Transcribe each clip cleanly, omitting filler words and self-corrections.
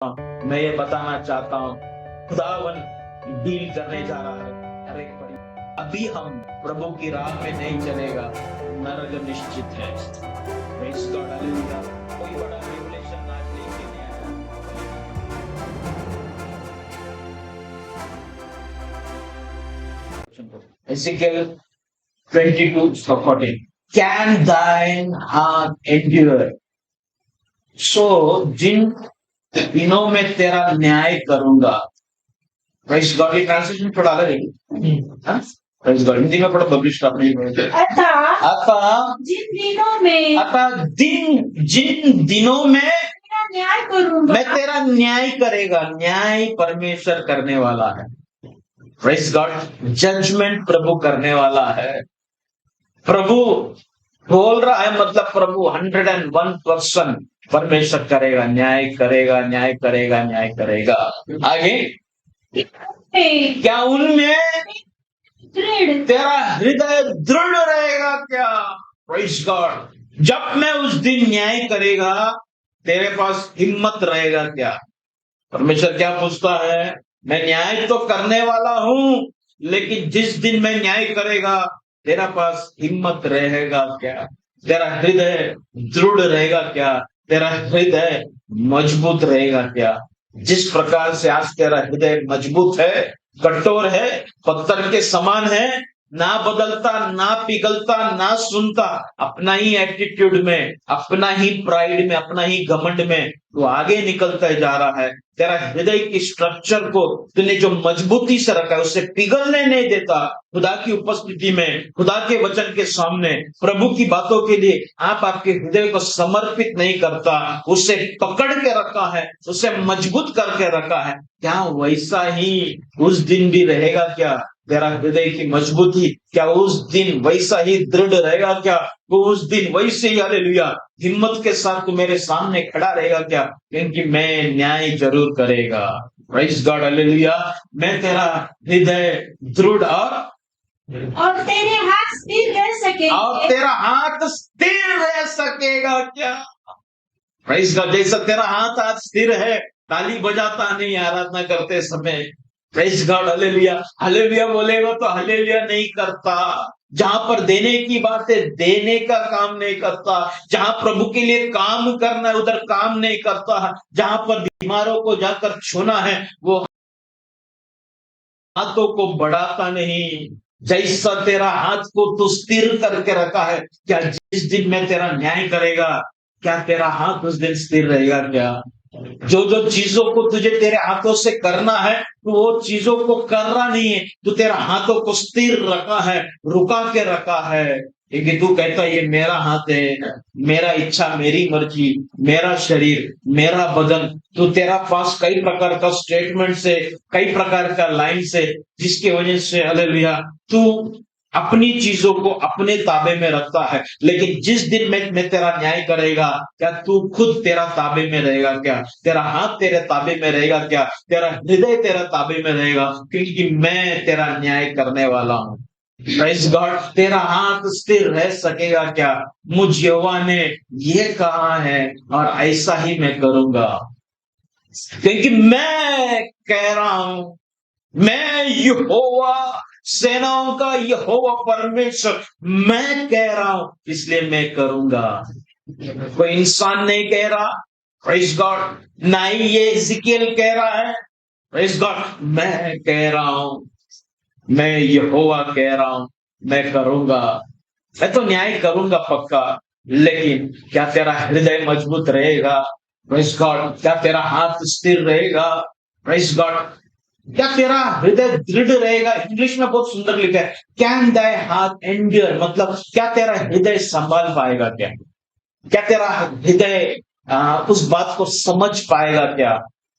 मैं ये बताना चाहता हूँ, खुदावन डील करने जा रहा है हर एक पर। अभी हम प्रभु की राह में नहीं चलेगा, नरक निश्चित है। Praise God, hallelujah। कोई बड़ा रेवलेशन आज लेके नहीं आया। Ezekiel 22:14 Can thine heart endure? जिन दिनों में तेरा न्याय करूंगा। प्राइस गॉड की ट्रांसलेशन थोड़ा अलग है। प्राइस गॉड हिंदी में पढ़ो, पब्लिश आपने। अतः जिन दिनों में न्याय करूंगा, मैं तेरा न्याय करेगा। न्याय परमेश्वर करने वाला है। प्राइस गॉड, जजमेंट प्रभु करने वाला है। प्रभु बोल रहा है, मतलब प्रभु 101% परमेश्वर करेगा, न्याय करेगा, न्याय करेगा, न्याय करेगा। आगे, क्या उनमें तेरा हृदय दृढ़ रहेगा क्या? प्रेज़ गॉड, जब मैं उस दिन न्याय करेगा, तेरे पास हिम्मत रहेगा क्या? परमेश्वर क्या पूछता है? मैं न्याय तो करने वाला हूं, लेकिन जिस दिन मैं न्याय करेगा, तेरा पास हिम्मत रहेगा क्या? तेरा हृदय दृढ़ रहेगा क्या? तेरा हृदय मजबूत रहेगा क्या? जिस प्रकार से आज तेरा हृदय मजबूत है, कठोर है, पत्थर के समान है, ना बदलता, ना पिघलता, ना सुनता, अपना ही एटीट्यूड में, अपना ही प्राइड में, अपना ही घमंड में तो आगे निकलता जा रहा है। तेरा हृदय की स्ट्रक्चर को तूने जो मजबूती से रखा है, उससे पिघलने नहीं देता। खुदा की उपस्थिति में, खुदा के वचन के सामने, प्रभु की बातों के लिए आप आपके हृदय को समर्पित नहीं करता, उसे पकड़ के रखा है, उसे मजबूत करके रखा है। क्या वैसा ही उस दिन भी रहेगा क्या? तेरा हृदय की मजबूती क्या उस दिन वैसा ही दृढ़ रहेगा क्या? वो उस दिन वैसे ही, हालेलुया, हिम्मत के साथ तू मेरे सामने खड़ा रहेगा क्या? क्योंकि मैं न्याय जरूर करेगा। Praise God, hallelujah. मैं तेरा हृदय दृढ़ और तेरे हाथ स्थिर रह सकेगा, और तेरा हाथ स्थिर रह सकेगा क्या? प्रेज़ गॉड, जैसा तेरा हाथ आज स्थिर है, ताली बजाता नहीं आराधना करते समय। Praise God, hallelujah. हालेलुया बोलेगा तो हालेलुया नहीं करता। जहां पर देने की बात है, देने का काम नहीं करता। जहां प्रभु के लिए काम करना है, उधर काम नहीं करता। जहां पर बीमारों को जाकर छूना है, वो हाथों को बढ़ाता नहीं। जैसा तेरा हाथ को तू स्थिर करके रखा है, क्या जिस दिन में तेरा न्याय करेगा, क्या तेरा हाथ उस दिन स्थिर रहेगा क्या? जो जो चीजों को तुझे तेरे हाथों से करना है, तो वो चीजों को कर रहा नहीं है, तू तेरा हाथों को स्थिर रखा है, रुका के रखा है। क्योंकि तू कहता है ये मेरा हाथ है, मेरा इच्छा, मेरी मर्जी, मेरा शरीर, मेरा बदन। तो तेरा पास कई प्रकार का स्टेटमेंट से, कई प्रकार का लाइन से, जिसकी वजह से हालेलुया तू अपनी चीजों को अपने ताबे में रखता है। लेकिन जिस दिन में तेरा न्याय करेगा, क्या तू खुद तेरा ताबे में रहेगा क्या? तेरा हाथ तेरे ताबे में रहेगा क्या? तेरा हृदय तेरा ताबे में रहेगा? क्योंकि मैं तेरा न्याय करने वाला हूं। प्रेज़ गॉड, तेरा हाथ स्थिर रह सकेगा क्या? मुझ यहोवा ने ये कहा है और ऐसा ही मैं करूंगा, क्योंकि मैं कह रहा हूं, मैं यहोवा, सेनाओं का यहोवा परमेश्वर, मैं कह रहा हूं, इसलिए मैं करूंगा। कोई इंसान नहीं कह रहा। प्रेज़ गॉड, ना ही ये एज़ेकियल कह रहा है। प्रेज़ गॉड, मैं कह रहा हूं, मैं यहोवा कह रहा हूं, मैं करूंगा। मैं तो न्याय करूंगा पक्का, लेकिन क्या तेरा हृदय मजबूत रहेगा? प्रेज़ गॉड, क्या तेरा हाथ स्थिर रहेगा? प्रेज़ गॉड, क्या तेरा हृदय दृढ़ रहेगा? इंग्लिश में बहुत सुंदर लिखा है, कैन दाई हार्ट एंड्योर, मतलब क्या तेरा हृदय संभाल पाएगा क्या? क्या तेरा हृदय उस बात को समझ पाएगा क्या?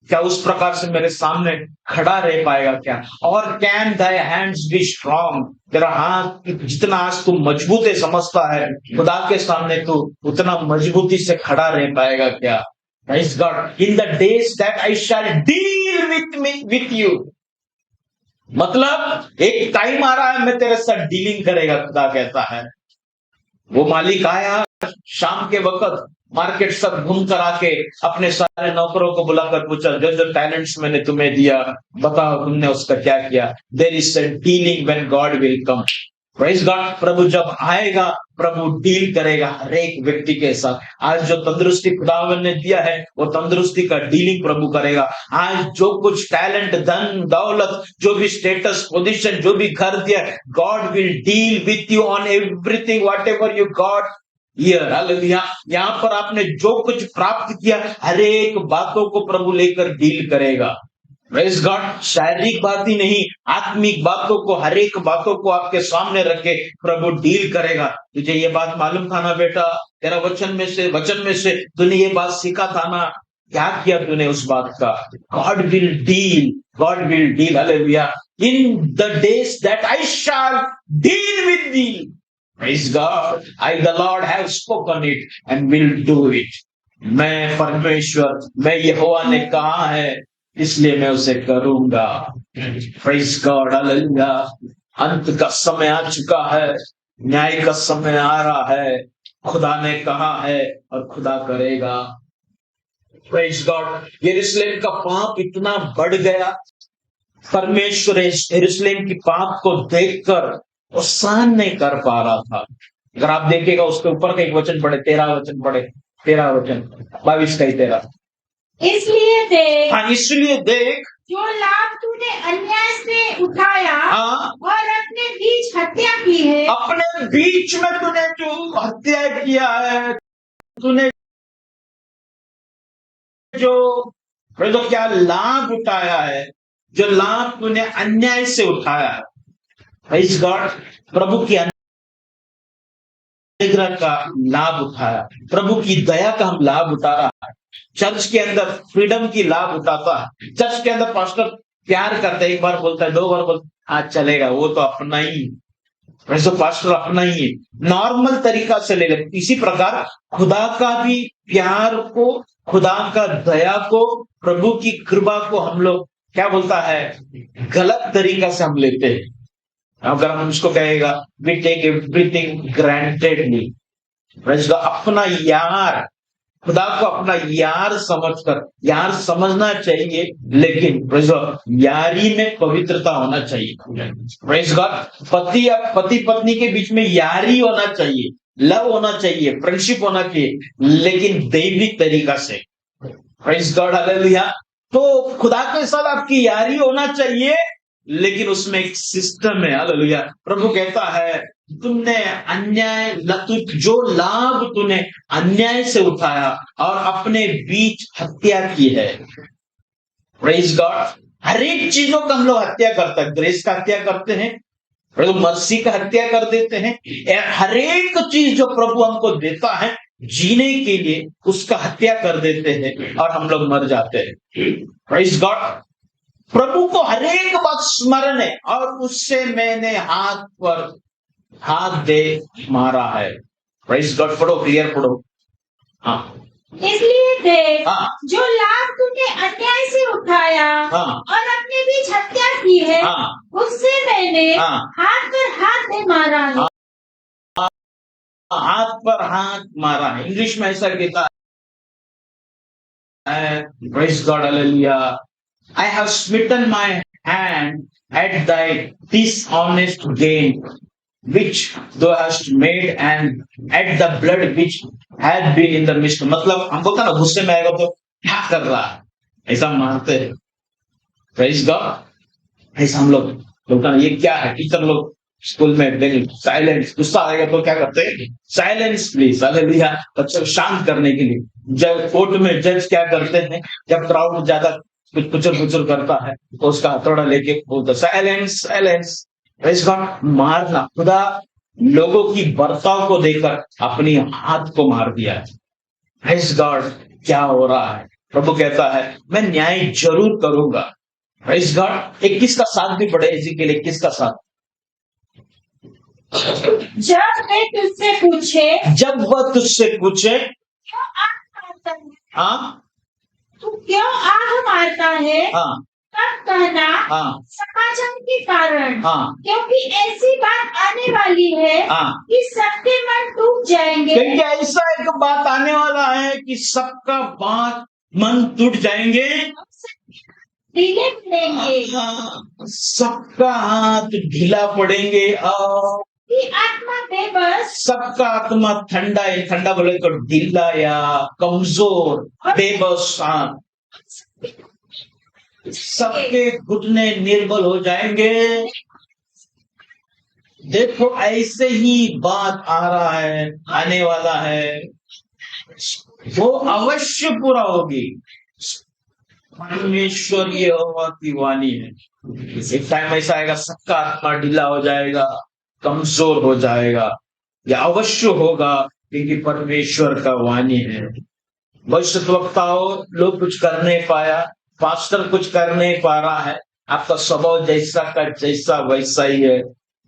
क्या उस प्रकार से मेरे सामने खड़ा रह पाएगा क्या? और can thy hands B strong, तेरा हाथ जितना आज तू मजबूत है समझता है, खुदा के सामने तू उतना मजबूती से खड़ा रह पाएगा क्या? Praise God. In the days that I shall deal with you. मतलब एक टाइम आ रहा है, मैं तेरे साथ डीलिंग करेगा, खुदा कहता है। वो मालिक आया, शाम के वक्त मार्केट सब घूम कर आके अपने सारे नौकरों को बुलाकर पूछा, जो जो टैलेंट्स मैंने तुम्हें दिया, बताओ तुमने उसका क्या किया। There is a dealing when God will come. Praise God. प्रभु जब आएगा, प्रभु डील करेगा हर एक व्यक्ति के साथ। आज जो तंदुरुस्ती खुदावन ने दिया है, वो तंदुरुस्ती का डीलिंग प्रभु करेगा। आज जो कुछ टैलेंट, धन दौलत, जो भी स्टेटस पोजीशन, जो भी घर दिया, God will deal with you on everything what ever you got here. Hallelujah. यहाँ पर आपने जो कुछ प्राप्त किया, हर एक बातों को प्रभु लेकर डील करेगा। Praise God. शारीरिक बात ही नहीं, आत्मिक बातों को, हर एक बातों को आपके सामने रख के प्रभु डील करेगा। तुझे ये बात मालूम था ना बेटा, तेरा वचन में से तूने ये बात सीखा था ना, क्या किया तूने उस बात का। God will deal, God will deal. Hallelujah. In the days that I shall deal with thee, praise God, I the Lord have spoken it and will do it। मैं परमेश्वर, मैं यहोवा ने कहा है, इसलिए मैं उसे करूंगा। Praise God. हालेलुया। अंत का समय आ चुका है, न्याय का समय आ रहा है। खुदा ने कहा है और खुदा करेगा। Praise God. यरूशलेम का पाप इतना बढ़ गया, परमेश्वर यरूशलेम की पाप को देखकर वो सहन नहीं कर पा रहा था। अगर आप देखेगा, उसके ऊपर का एक वचन पढ़े, 13 वचन पढ़े, 13 वचन 22 का ही 13। इसलिए देख, हाँ, इसलिए देख, जो लाभ तूने अन्याय से उठाया, हाँ, और अपने बीच हत्या की है, अपने बीच में तूने जो हत्या किया है, तूने जो क्या लाभ उठाया है, जो लाभ तूने अन्याय से उठाया है। Praise God. प्रभु की अनुग्रह का लाभ उठाया, प्रभु की दया का हम लाभ उठा रहा है। चर्च के अंदर फ्रीडम की लाभ उठाता है। चर्च के अंदर पास्टर प्यार करता है, एक बार बोलता है, 2 बार बोलता है, आज चलेगा, वो तो अपना ही, वैसे पास्टर अपना ही है, नॉर्मल तरीका से ले ले। इसी प्रकार खुदा का भी प्यार को, खुदा का दया को, प्रभु की कृपा को हम लोग क्या बोलता है, गलत तरीका से हम लेते हैं। अगर हम उसको कहेगा, वी टेक एवरीथिंग ग्रांटेडली। अपना यार, खुदा को अपना यार समझकर, यार समझना चाहिए, लेकिन यारी में पवित्रता होना चाहिए। Praise God. पति पत्नी के बीच में यारी होना चाहिए, लव होना चाहिए, फ्रेंडशिप होना चाहिए, लेकिन दैविक तरीका से। Praise God. हालेलुया। तो खुदा के साथ आपकी यारी होना चाहिए, लेकिन उसमें एक सिस्टम है। हालेलुया। प्रभु कहता है, तुमने अन्याय, जो लाभ तूने अन्याय से उठाया और अपने बीच हत्या की है। Praise God. हर एक चीजों का हम लोग हत्या करते हैं। ग्रेस का हत्या करते हैं, प्रभु मर्सी का हत्या कर देते हैं। हर एक चीज जो प्रभु हमको देता है जीने के लिए, उसका हत्या कर देते हैं और हम लोग मर जाते हैं। Praise God. प्रभु को हर एक बात स्मरण है, और उससे मैंने हाथ पर हाथ दे मारा है। Praise God. पढ़ो, क्लियर पढ़ो। हाँ। इसलिए देख, हाँ, जो लाभ तूने अन्याय से उठाया, हाँ, और अपने बीच हत्या की है, हाँ, उससे मैंने हाँ, हाथ पर हाथ दे मारा है। हाथ पर हाथ मारा है। इंग्लिश में ऐसा कहता है, praise God. Hallelujah. I have smitten my hand at thy dishonest gain, which thou hast made, and at the blood which had been in the midst। मतलब हम बोलते ना, गुस्से में आएगा तो क्या कर रहा है, ऐसा मारते हैं। Praise God. ऐसा हम लोग बोलते ना, ये क्या है। टीचर लोग स्कूल में साइलेंस, गुस्सा आएगा तो क्या करते हैं, साइलेंस प्लीज। हालेलुया। बच्चों को शांत करने के लिए। जब कोर्ट में जज क्या करते हैं, जब क्राउड ज्यादा कुछ पुचर करता है तो उसका हथौड़ा लेके बोलता, साइलेंस साइलेंस। Praise God. मारना, खुदा लोगों की बर्ताव को देखकर अपनी हाथ को मार दिया है। Praise God. क्या हो रहा है, प्रभु कहता है, मैं न्याय जरूर करूंगा। Praise God. 21 का 7 भी पढ़े, इसी के लिए 21 का 7। जब वह तुझसे पूछे, हाँ, तू क्यों आग मारता है, हाँ, तब कहना, हाँ, सका वचन के कारण, हाँ क्योंकि ऐसी बात आने वाली है हाँ, कि सबके मन टूट जाएंगे क्योंकि ऐसा एक बात आने वाला है कि सबका बात मन टूट जाएंगे, ढीले पड़ेंगे, सबका हाथ ढीला पड़ेंगे और कि आत्मा बेबस सबका आत्मा ठंडा है। ठंडा बोले तो ढीला या कमजोर, बेबस, हाँ, सबके घुटने निर्बल हो जाएंगे। देखो ऐसे ही बात आ रहा है, आने वाला है, वो अवश्य पूरा होगी। परमेश्वर यहोवा की वाणी है। एक टाइम ऐसा आएगा सबका आत्मा ढीला हो जाएगा, कमजोर हो जाएगा। यह अवश्य होगा क्योंकि परमेश्वर का वाणी है। भविष्यद्वक्ताओं लोग कुछ कर नहीं पाया, पास्टर कुछ कर नहीं पा रहा है, आपका स्वभाव जैसा का जैसा वैसा ही है।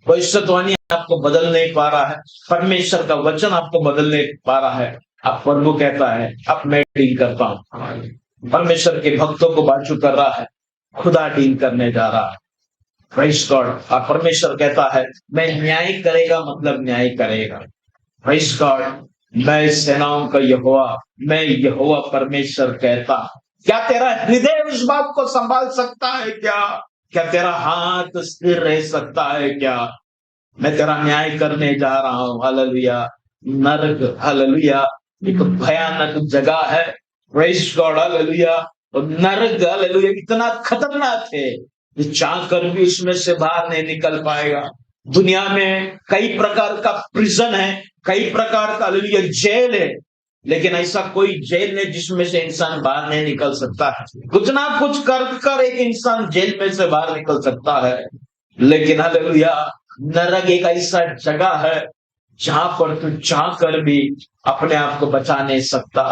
भविष्यवाणी आपको बदल नहीं पा रहा है, परमेश्वर का वचन आपको बदल नहीं पा रहा है। अब प्रभु कहता है अब मैं डील करता हूं। परमेश्वर के भक्तों को बाजू कर रहा है, खुदा डील करने जा रहा है। Praise God. और परमेश्वर कहता है मैं न्याय करेगा, मतलब न्याय करेगा। Praise God. मैं सेनाओं का यहोवा, मैं यहोवा परमेश्वर कहता। क्या तेरा हृदय उस बात को संभाल सकता है क्या? क्या तेरा हाथ स्थिर रह सकता है क्या? मैं तेरा न्याय करने जा रहा हूं। हालेलुया। नरक, हालेलुया, एक भयानक जगह है। Praise God, hallelujah. और नरक, हालेलुया, इतना खतरनाक है कि चाह कर भी उसमें से बाहर नहीं निकल पाएगा। दुनिया में कई प्रकार का प्रिजन है, कई प्रकार का, हालेलुया, जेल है, लेकिन ऐसा कोई जेल नहीं जिसमें से इंसान बाहर नहीं निकल सकता है। कुछ ना कुछ कर एक इंसान जेल में से बाहर निकल सकता है, लेकिन हालेलुया नरक एक ऐसा जगह है जहां पर तू चाह कर भी अपने आप को बचा नहीं सकता,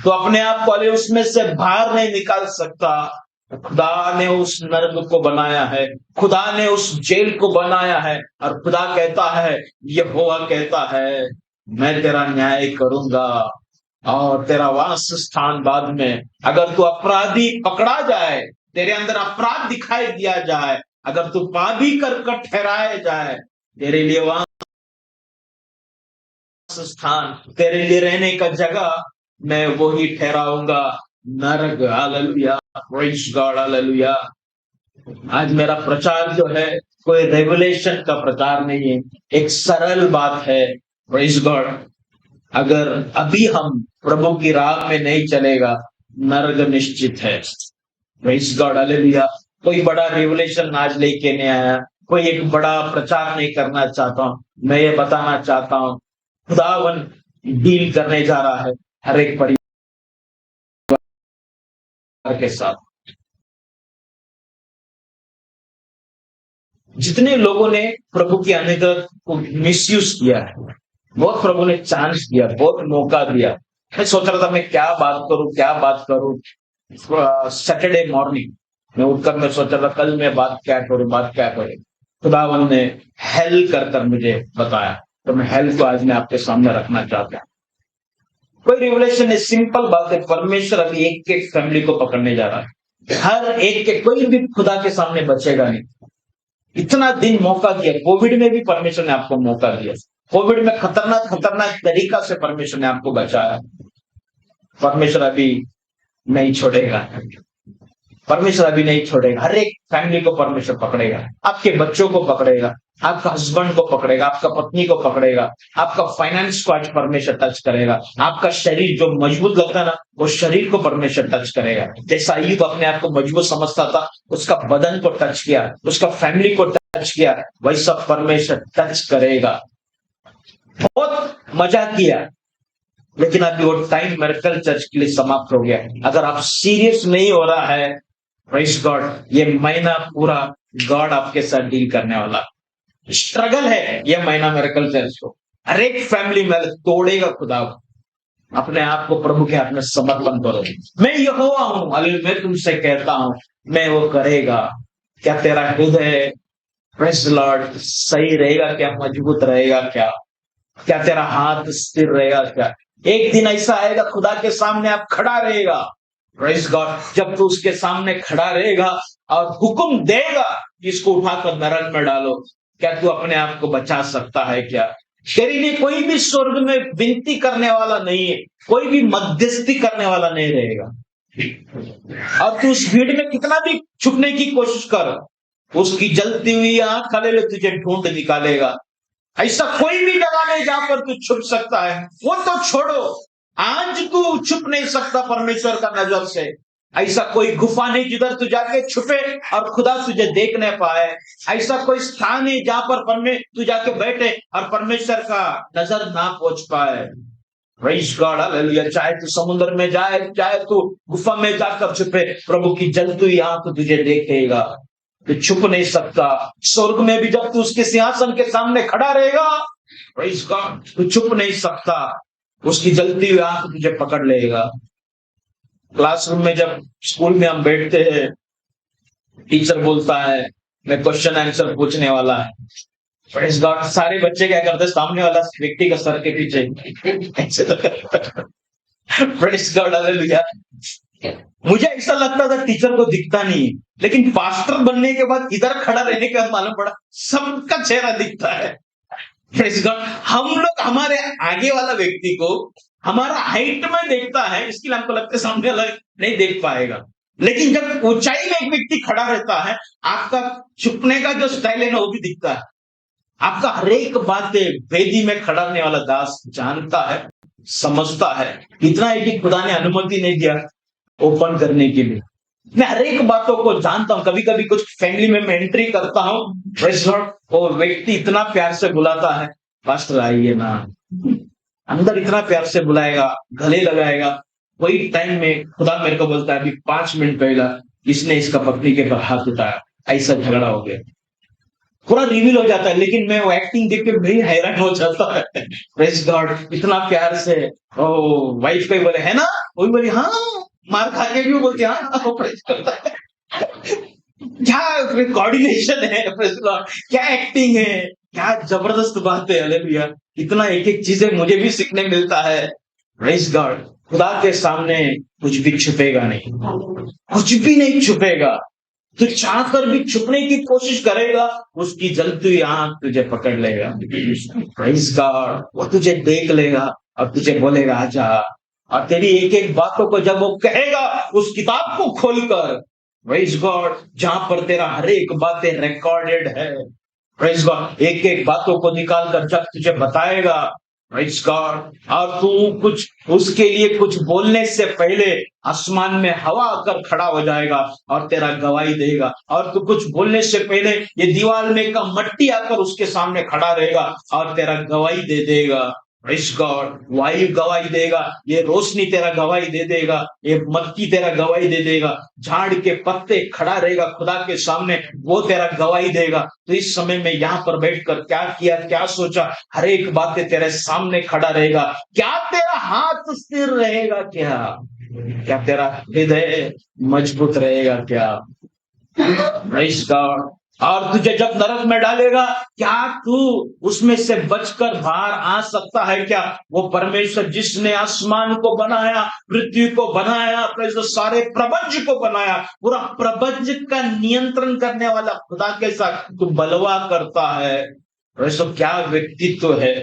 तो अपने आप को उसमें से बाहर नहीं निकाल सकता। खुदा ने उस नरक को बनाया है, खुदा ने उस जेल को बनाया है, और खुदा कहता है, यहोवा कहता है मैं तेरा न्याय करूंगा और तेरा वास स्थान बाद में। अगर तू अपराधी पकड़ा जाए, तेरे अंदर अपराध दिखाई दिया जाए, अगर तू पापी कर ठहराया जाए, तेरे लिए वास स्थान, तेरे लिए रहने का जगह मैं वो ही ठहराऊंगा, नरक। हालेलुया। Praise God, hallelujah. आज मेरा प्रचार जो है कोई रेवलेशन का प्रचार नहीं है, एक सरल बात है। Praise God. अगर अभी हम प्रभु की राह में नहीं चलेगा, नरक निश्चित है। Praise God, hallelujah. कोई बड़ा रेवलेशन आज लेके नहीं आया, कोई एक बड़ा प्रचार नहीं करना चाहता हूं। मैं ये बताना चाहता हूं खुदावन डील करने जा रहा है हर एक परिवार के साथ। जितने लोगों ने प्रभु की अनुग्रह को मिसयूज किया है, बहुत प्रभु ने चांस दिया, बहुत मौका दिया। मैं सोच रहा था मैं क्या बात करूं। सैटरडे मॉर्निंग मैं उठकर मैं सोच रहा था कल मैं बात क्या करूं। खुदावन ने हेल कर मुझे बताया, तो मैं हेल को आज मैं आपके सामने रखना चाहता हूं। कोई रिवलेशन है, सिंपल बात है। परमेश्वर अभी एक फैमिली को पकड़ने जा रहा है, हर एक के, कोई भी खुदा के सामने बचेगा नहीं। इतना दिन मौका दिया, कोविड में भी परमेश्वर ने आपको मौका दिया। कोविड में खतरनाक तरीका से परमेश्वर ने आपको बचाया। परमेश्वर अभी नहीं छोड़ेगा, परमेश्वर अभी नहीं छोड़ेगा। हर एक फैमिली को परमेश्वर पकड़ेगा, आपके बच्चों को पकड़ेगा, आपका हस्बैंड को पकड़ेगा, आपका पत्नी को पकड़ेगा, आपका फाइनेंस को आज परमेश्वर टच करेगा। आपका शरीर जो मजबूत लगता है ना, वो शरीर को परमेश्वर टच करेगा। जैसा अय्यूब अपने आप को मजबूत समझता था, उसका बदन को टच किया, उसका फैमिली को टच किया, वैसा परमेश्वर टच करेगा। बहुत मजा किया, लेकिन अभी वो टाइम मिरेकल चर्च के लिए समाप्त हो गया। अगर आप सीरियस नहीं हो रहा है, प्रेज़ गॉड, ये महीना पूरा गॉड आपके साथ डील करने वाला। स्ट्रगल है ये महीना मिरेकल चर्च को, हर एक फैमिली में तोड़ेगा खुदा। अपने आप को प्रभु के हाथ में समर्पण करो। मैं यहोवा हूं, हालेलुया, मैं तुमसे कहता हूं, मैं वो करेगा। क्या तेरा हृदय, प्रेज़ लॉर्ड, सही रहेगा क्या? मजबूत रहेगा क्या? क्या तेरा हाथ स्थिर रहेगा क्या? एक दिन ऐसा आएगा खुदा के सामने आप खड़ा रहेगा, प्रेज गॉड। जब तू उसके सामने खड़ा रहेगा और हुक्म देगा कि इसको उठाकर नरक में डालो, क्या तू अपने आप को बचा सकता है क्या? तेरे लिए कोई भी स्वर्ग में विनती करने वाला नहीं है, कोई भी मध्यस्थी करने वाला नहीं रहेगा। अब तू उस भीड़ में कितना भी छुपने की कोशिश कर, उसकी जलती हुई आंख हालेलुया तुझे ढूंढ निकालेगा। ऐसा कोई भी जगह नहीं जहां पर तू छुप सकता है। वो तो छोड़ो, आज तू छुप नहीं सकता परमेश्वर का नजर से। ऐसा कोई गुफा नहीं जिधर तू जाके छुपे और खुदा तुझे देख नहीं पाए। ऐसा कोई स्थान है जहां पर तू जाके बैठे और परमेश्वर का नजर ना पहुंच पाए। Praise God, hallelujah. चाहे तू समुद्र में जाए, चाहे तू गुफा में जाकर छुपे, प्रभु की जलती हुई आंख तुझे देखेगा। तू छुप नहीं सकता। स्वर्ग में भी जब तू उसके सिंहासन के सामने खड़ा रहेगा, प्रेज़ गॉड, तू छुप नहीं सकता। उसकी जलती हुई आंख तुझे पकड़ लेगा। क्लासरूम में जब स्कूल में हम बैठते हैं, टीचर बोलता है मैं क्वेश्चन आंसर पूछने वाला है। प्रेज़ गॉड, सारे बच्चे क्या करते हैं? सामने वाला व्यक्ति का सर के पीछे ऐसे प्रेज़ गॉड, हालेलुया। मुझे ऐसा लगता था टीचर को दिखता नहीं, लेकिन पास्टर बनने के बाद इधर खड़ा रहने के बाद मालूम पड़ा सबका चेहरा दिखता है। प्रेज़ गॉड, हम लोग हमारे आगे वाला व्यक्ति को हमारा हाइट में देखता है, इसके लिए हमको लगता है सामने वाला नहीं देख पाएगा। लेकिन जब ऊंचाई में एक व्यक्ति खड़ा रहता है, आपका छुपने का जो स्टाइल है ना, वो भी दिखता है। आपका हरेक बातें वेदी में खड़ा रहने वाला दास जानता है, समझता है। इतना है कि खुदा ने अनुमति नहीं दिया ओपन करने के लिए। मैं हरेक बातों को जानता हूं। कभी कभी कुछ फैमिली में मैं एंट्री करता हूं, प्रेज़ गॉड, वो व्यक्ति इतना प्यार से बुलाता है, पास्टर आइए ना। अंदर इतना प्यार से बुलाएगा, गले लगाएगा। वही टाइम में खुदा मेरे को बोलता है अभी 5 मिनट पहला इसने इसका पत्नी के पर हाथ उठाया, ऐसा झगड़ा हो गया। पूरा रिवील हो जाता है, लेकिन मैं वो एक्टिंग देख के भी हैरान हो जाता है। प्रेज़ गॉड, इतना प्यार से। ओ वाइफ को बोले है ना, वो भी बोली हाँ, मार खा के भी वो बोलती हाँ, वो प्रेज़ करता है। क्या कोऑर्डिनेशन है, प्रेज़ गॉड, क्या एक्टिंग है, क्या जबरदस्त बात है, हालेलुया। इतना एक एक चीजें मुझे भी सीखने मिलता है। प्रेज़ गॉड, खुदा के सामने कुछ भी छुपेगा नहीं, कुछ भी नहीं छुपेगा। तू चाहकर भी छुपने की कोशिश करेगा, उसकी जलती हुई आंख तुझे पकड़ लेगा। प्रेज़ गॉड, वो तुझे देख लेगा और तुझे बोलेगा आजा। और तेरी एक एक बातों को जब वो कहेगा, उस किताब को खोलकर, प्रेज़ गॉड, जहां पर तेरा हर एक बातें रिकॉर्डेड है, प्रेज़ गॉड, एक एक बातों को निकाल कर जब तुझे बताएगा, प्रेज़ गॉड, और तू कुछ उसके लिए कुछ बोलने से पहले आसमान में हवा आकर खड़ा हो जाएगा और तेरा गवाही देगा। और तू कुछ बोलने से पहले ये दीवार में का मट्टी आकर उसके सामने खड़ा रहेगा और तेरा गवाही दे देगा। प्रेज़ गॉड, वायु गवाही देगा, ये रोशनी तेरा गवाही दे देगा, ये मक्की तेरा गवाही दे देगा, झाड़ के पत्ते खड़ा रहेगा खुदा के सामने, वो तेरा गवाही देगा। तो इस समय में यहाँ पर बैठकर क्या किया, क्या सोचा, हर एक बातें तेरे सामने खड़ा रहेगा। क्या तेरा हाथ स्थिर रहेगा? क्या तेरा हृदय मजबूत रहेगा? क्या? प्रेज़ गॉड, और तुझे जब नरक में डालेगा, क्या तू उसमें से बचकर बाहर आ सकता है? क्या? वो परमेश्वर जिसने आसमान को बनाया, पृथ्वी को बनाया, सारे प्रपंच को बनाया, पूरा प्रपंच का नियंत्रण करने वाला खुदा के साथ तू बलवा करता है। वैसे क्या व्यक्तित्व है।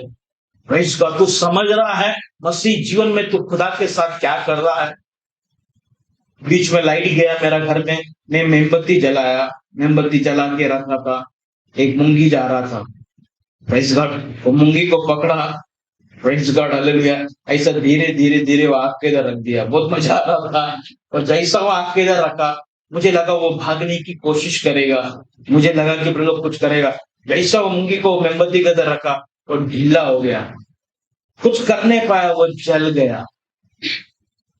प्रेज़ गॉड, तू समझ रहा है मसीह जीवन में तू खुदा के साथ क्या कर रहा है। बीच में लाइट गया मेरा घर में, मैं मोमबत्ती जलाया, मोमबत्ती जला के रखा था, एक मूंगी जा रहा था। प्रेज़ गॉड, वो मूंगी को पकड़ा, प्रेज़ गॉड, हालेलुया, ऐसा धीरे धीरे धीरे वो आग के इधर रख दिया। बहुत मजा आ रहा था। और जैसा वो आग के इधर रखा, मुझे लगा वो भागने की कोशिश करेगा, मुझे लगा कि प्रलोभ कुछ करेगा। जैसा वो मूंगी को मोमबत्ती के इधर रखा, वो ढीला हो गया, कुछ कर नहीं पाया, वो जल गया।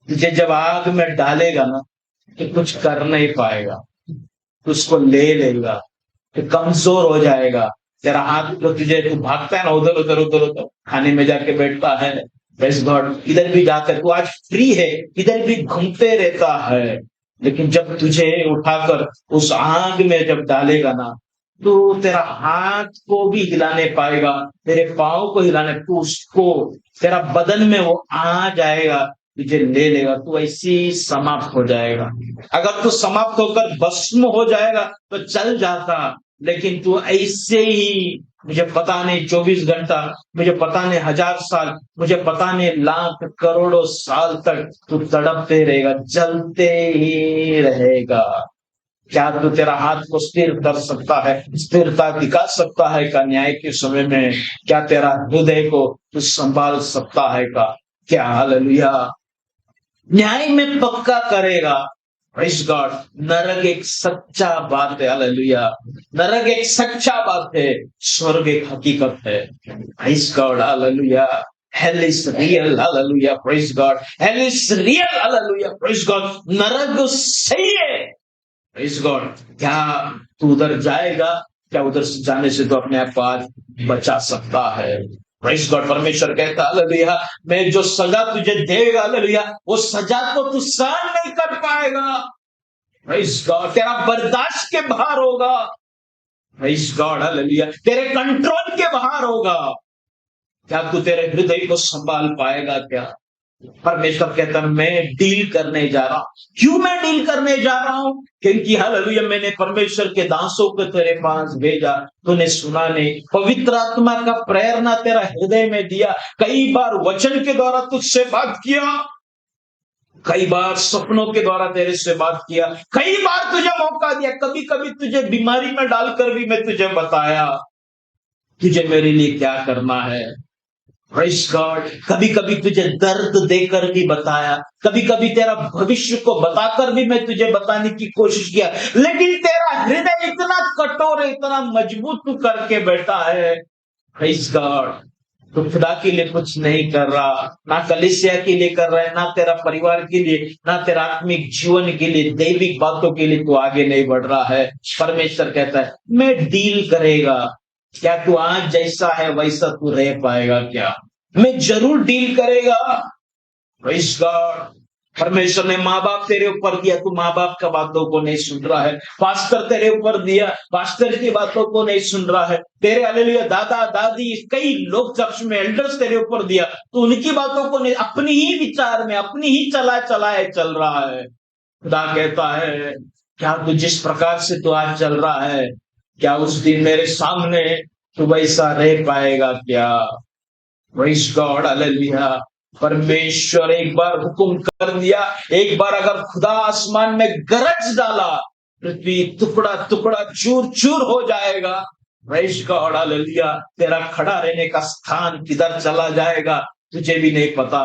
तुझे जब आग में डालेगा ना, तो कुछ कर नहीं पाएगा, उसको ले लेगा, तो कमजोर हो जाएगा। तेरा हाथ तो तुझे, तू भागता है ना उधर उधर उधर उधर, खाने में जाके बैठता है, प्रेज़ गॉड, इधर भी जाकर तू आज फ्री है, इधर भी घूमते रहता है। लेकिन जब तुझे उठाकर उस आग में जब डालेगा ना, तो तेरा हाथ को भी हिलाने पाएगा, तेरे पाँव को हिलाने, तू उसको, तेरा बदन में वो आ जाएगा। तुझे ले लेगा, तू ऐसे ही समाप्त हो जाएगा। अगर तू समाप्त होकर भस्म हो जाएगा तो चल जाता, लेकिन तू ऐसे ही, मुझे पता नहीं 24 घंटा, मुझे पता नहीं 1000 साल, मुझे पता नहीं लाख करोड़ों साल तक तू तड़पते रहेगा, जलते ही रहेगा। क्या तू तेरा हाथ को स्थिर कर सकता है, स्थिरता दिखा सकता है का न्याय के समय में? क्या तेरा हृदय को तू संभाल सकता है का? क्या हालेलुया! न्याय में पक्का करेगा। Praise God. नरक एक सच्चा बात है, हालेलुया। नरक एक सच्चा बात है, स्वर्ग एक हकीकत है। Praise God, hallelujah. Hell is real, hallelujah, praise God. Hell is real, hallelujah, praise God. नरक सही है, प्रेज़ गॉड। क्या तू उधर जाएगा? क्या उधर से जाने से तो अपने आप को आज बचा सकता है? Praise God. परमेश्वर कहता है हालेलुया, मैं जो सजा तुझे देगा, हालेलुया, वो सजा को तू सहन नहीं कर पाएगा। Praise God. तेरा बर्दाश्त के बाहर होगा। Praise God, hallelujah. तेरे कंट्रोल के बाहर होगा। क्या तू तेरे हृदय को संभाल पाएगा? क्या परमेश्वर कहता है मैं डील करने जा रहा हूं। क्यों मैं डील करने जा रहा हूं? क्योंकि हालेलुया मैंने परमेश्वर के दासों को तेरे पास भेजा, तूने सुना नहीं। पवित्र आत्मा का प्रेरणा तेरा हृदय में दिया, कई बार वचन के द्वारा तुझसे बात किया, कई बार सपनों के द्वारा तेरे से बात किया, कई बार तुझे मौका दिया, कभी कभी तुझे बीमारी में डालकर भी मैं तुझे बताया तुझे मेरे लिए क्या करना है। Praise God. कभी कभी तुझे दर्द देकर भी बताया, कभी कभी तेरा भविष्य को बताकर भी मैं तुझे बताने की कोशिश किया, लेकिन तेरा हृदय इतना कठोर है, इतना मजबूत तू करके बैठा है। Praise God. तो खुदा के लिए कुछ नहीं कर रहा, ना कलीसिया के लिए कर रहा है, ना तेरा परिवार के लिए, ना तेरा आत्मिक जीवन के लिए, दैविक बातों के लिए तू आगे नहीं बढ़ रहा है। परमेश्वर कहता है मैं डील करेगा। क्या तू आज जैसा है वैसा तू रह पाएगा? क्या मैं जरूर डील करेगा। Praise God. परमेश्वर ने माँ बाप तेरे ऊपर दिया, तू माँ बाप का बातों को नहीं सुन रहा है। पास्टर तेरे ऊपर दिया, पास्टर की बातों को नहीं सुन रहा है। तेरे हालेलुया दादा दादी कई लोग चर्च में एल्डर्स तेरे ऊपर दिया, तो उनकी बातों को नहीं, अपनी ही विचार में अपनी ही चलाए चल रहा है। खुदा कहता है क्या तू जिस प्रकार से तू आज चल रहा है, क्या उस दिन मेरे सामने तू वैसा रह पाएगा? क्या? Praise God, hallelujah. परमेश्वर एक बार हुक्म कर दिया, एक बार अगर खुदा आसमान में गरज डाला, पृथ्वी टुकड़ा टुकड़ा चूर चूर हो जाएगा। Praise God, hallelujah. तेरा खड़ा रहने का स्थान किधर चला जाएगा तुझे भी नहीं पता।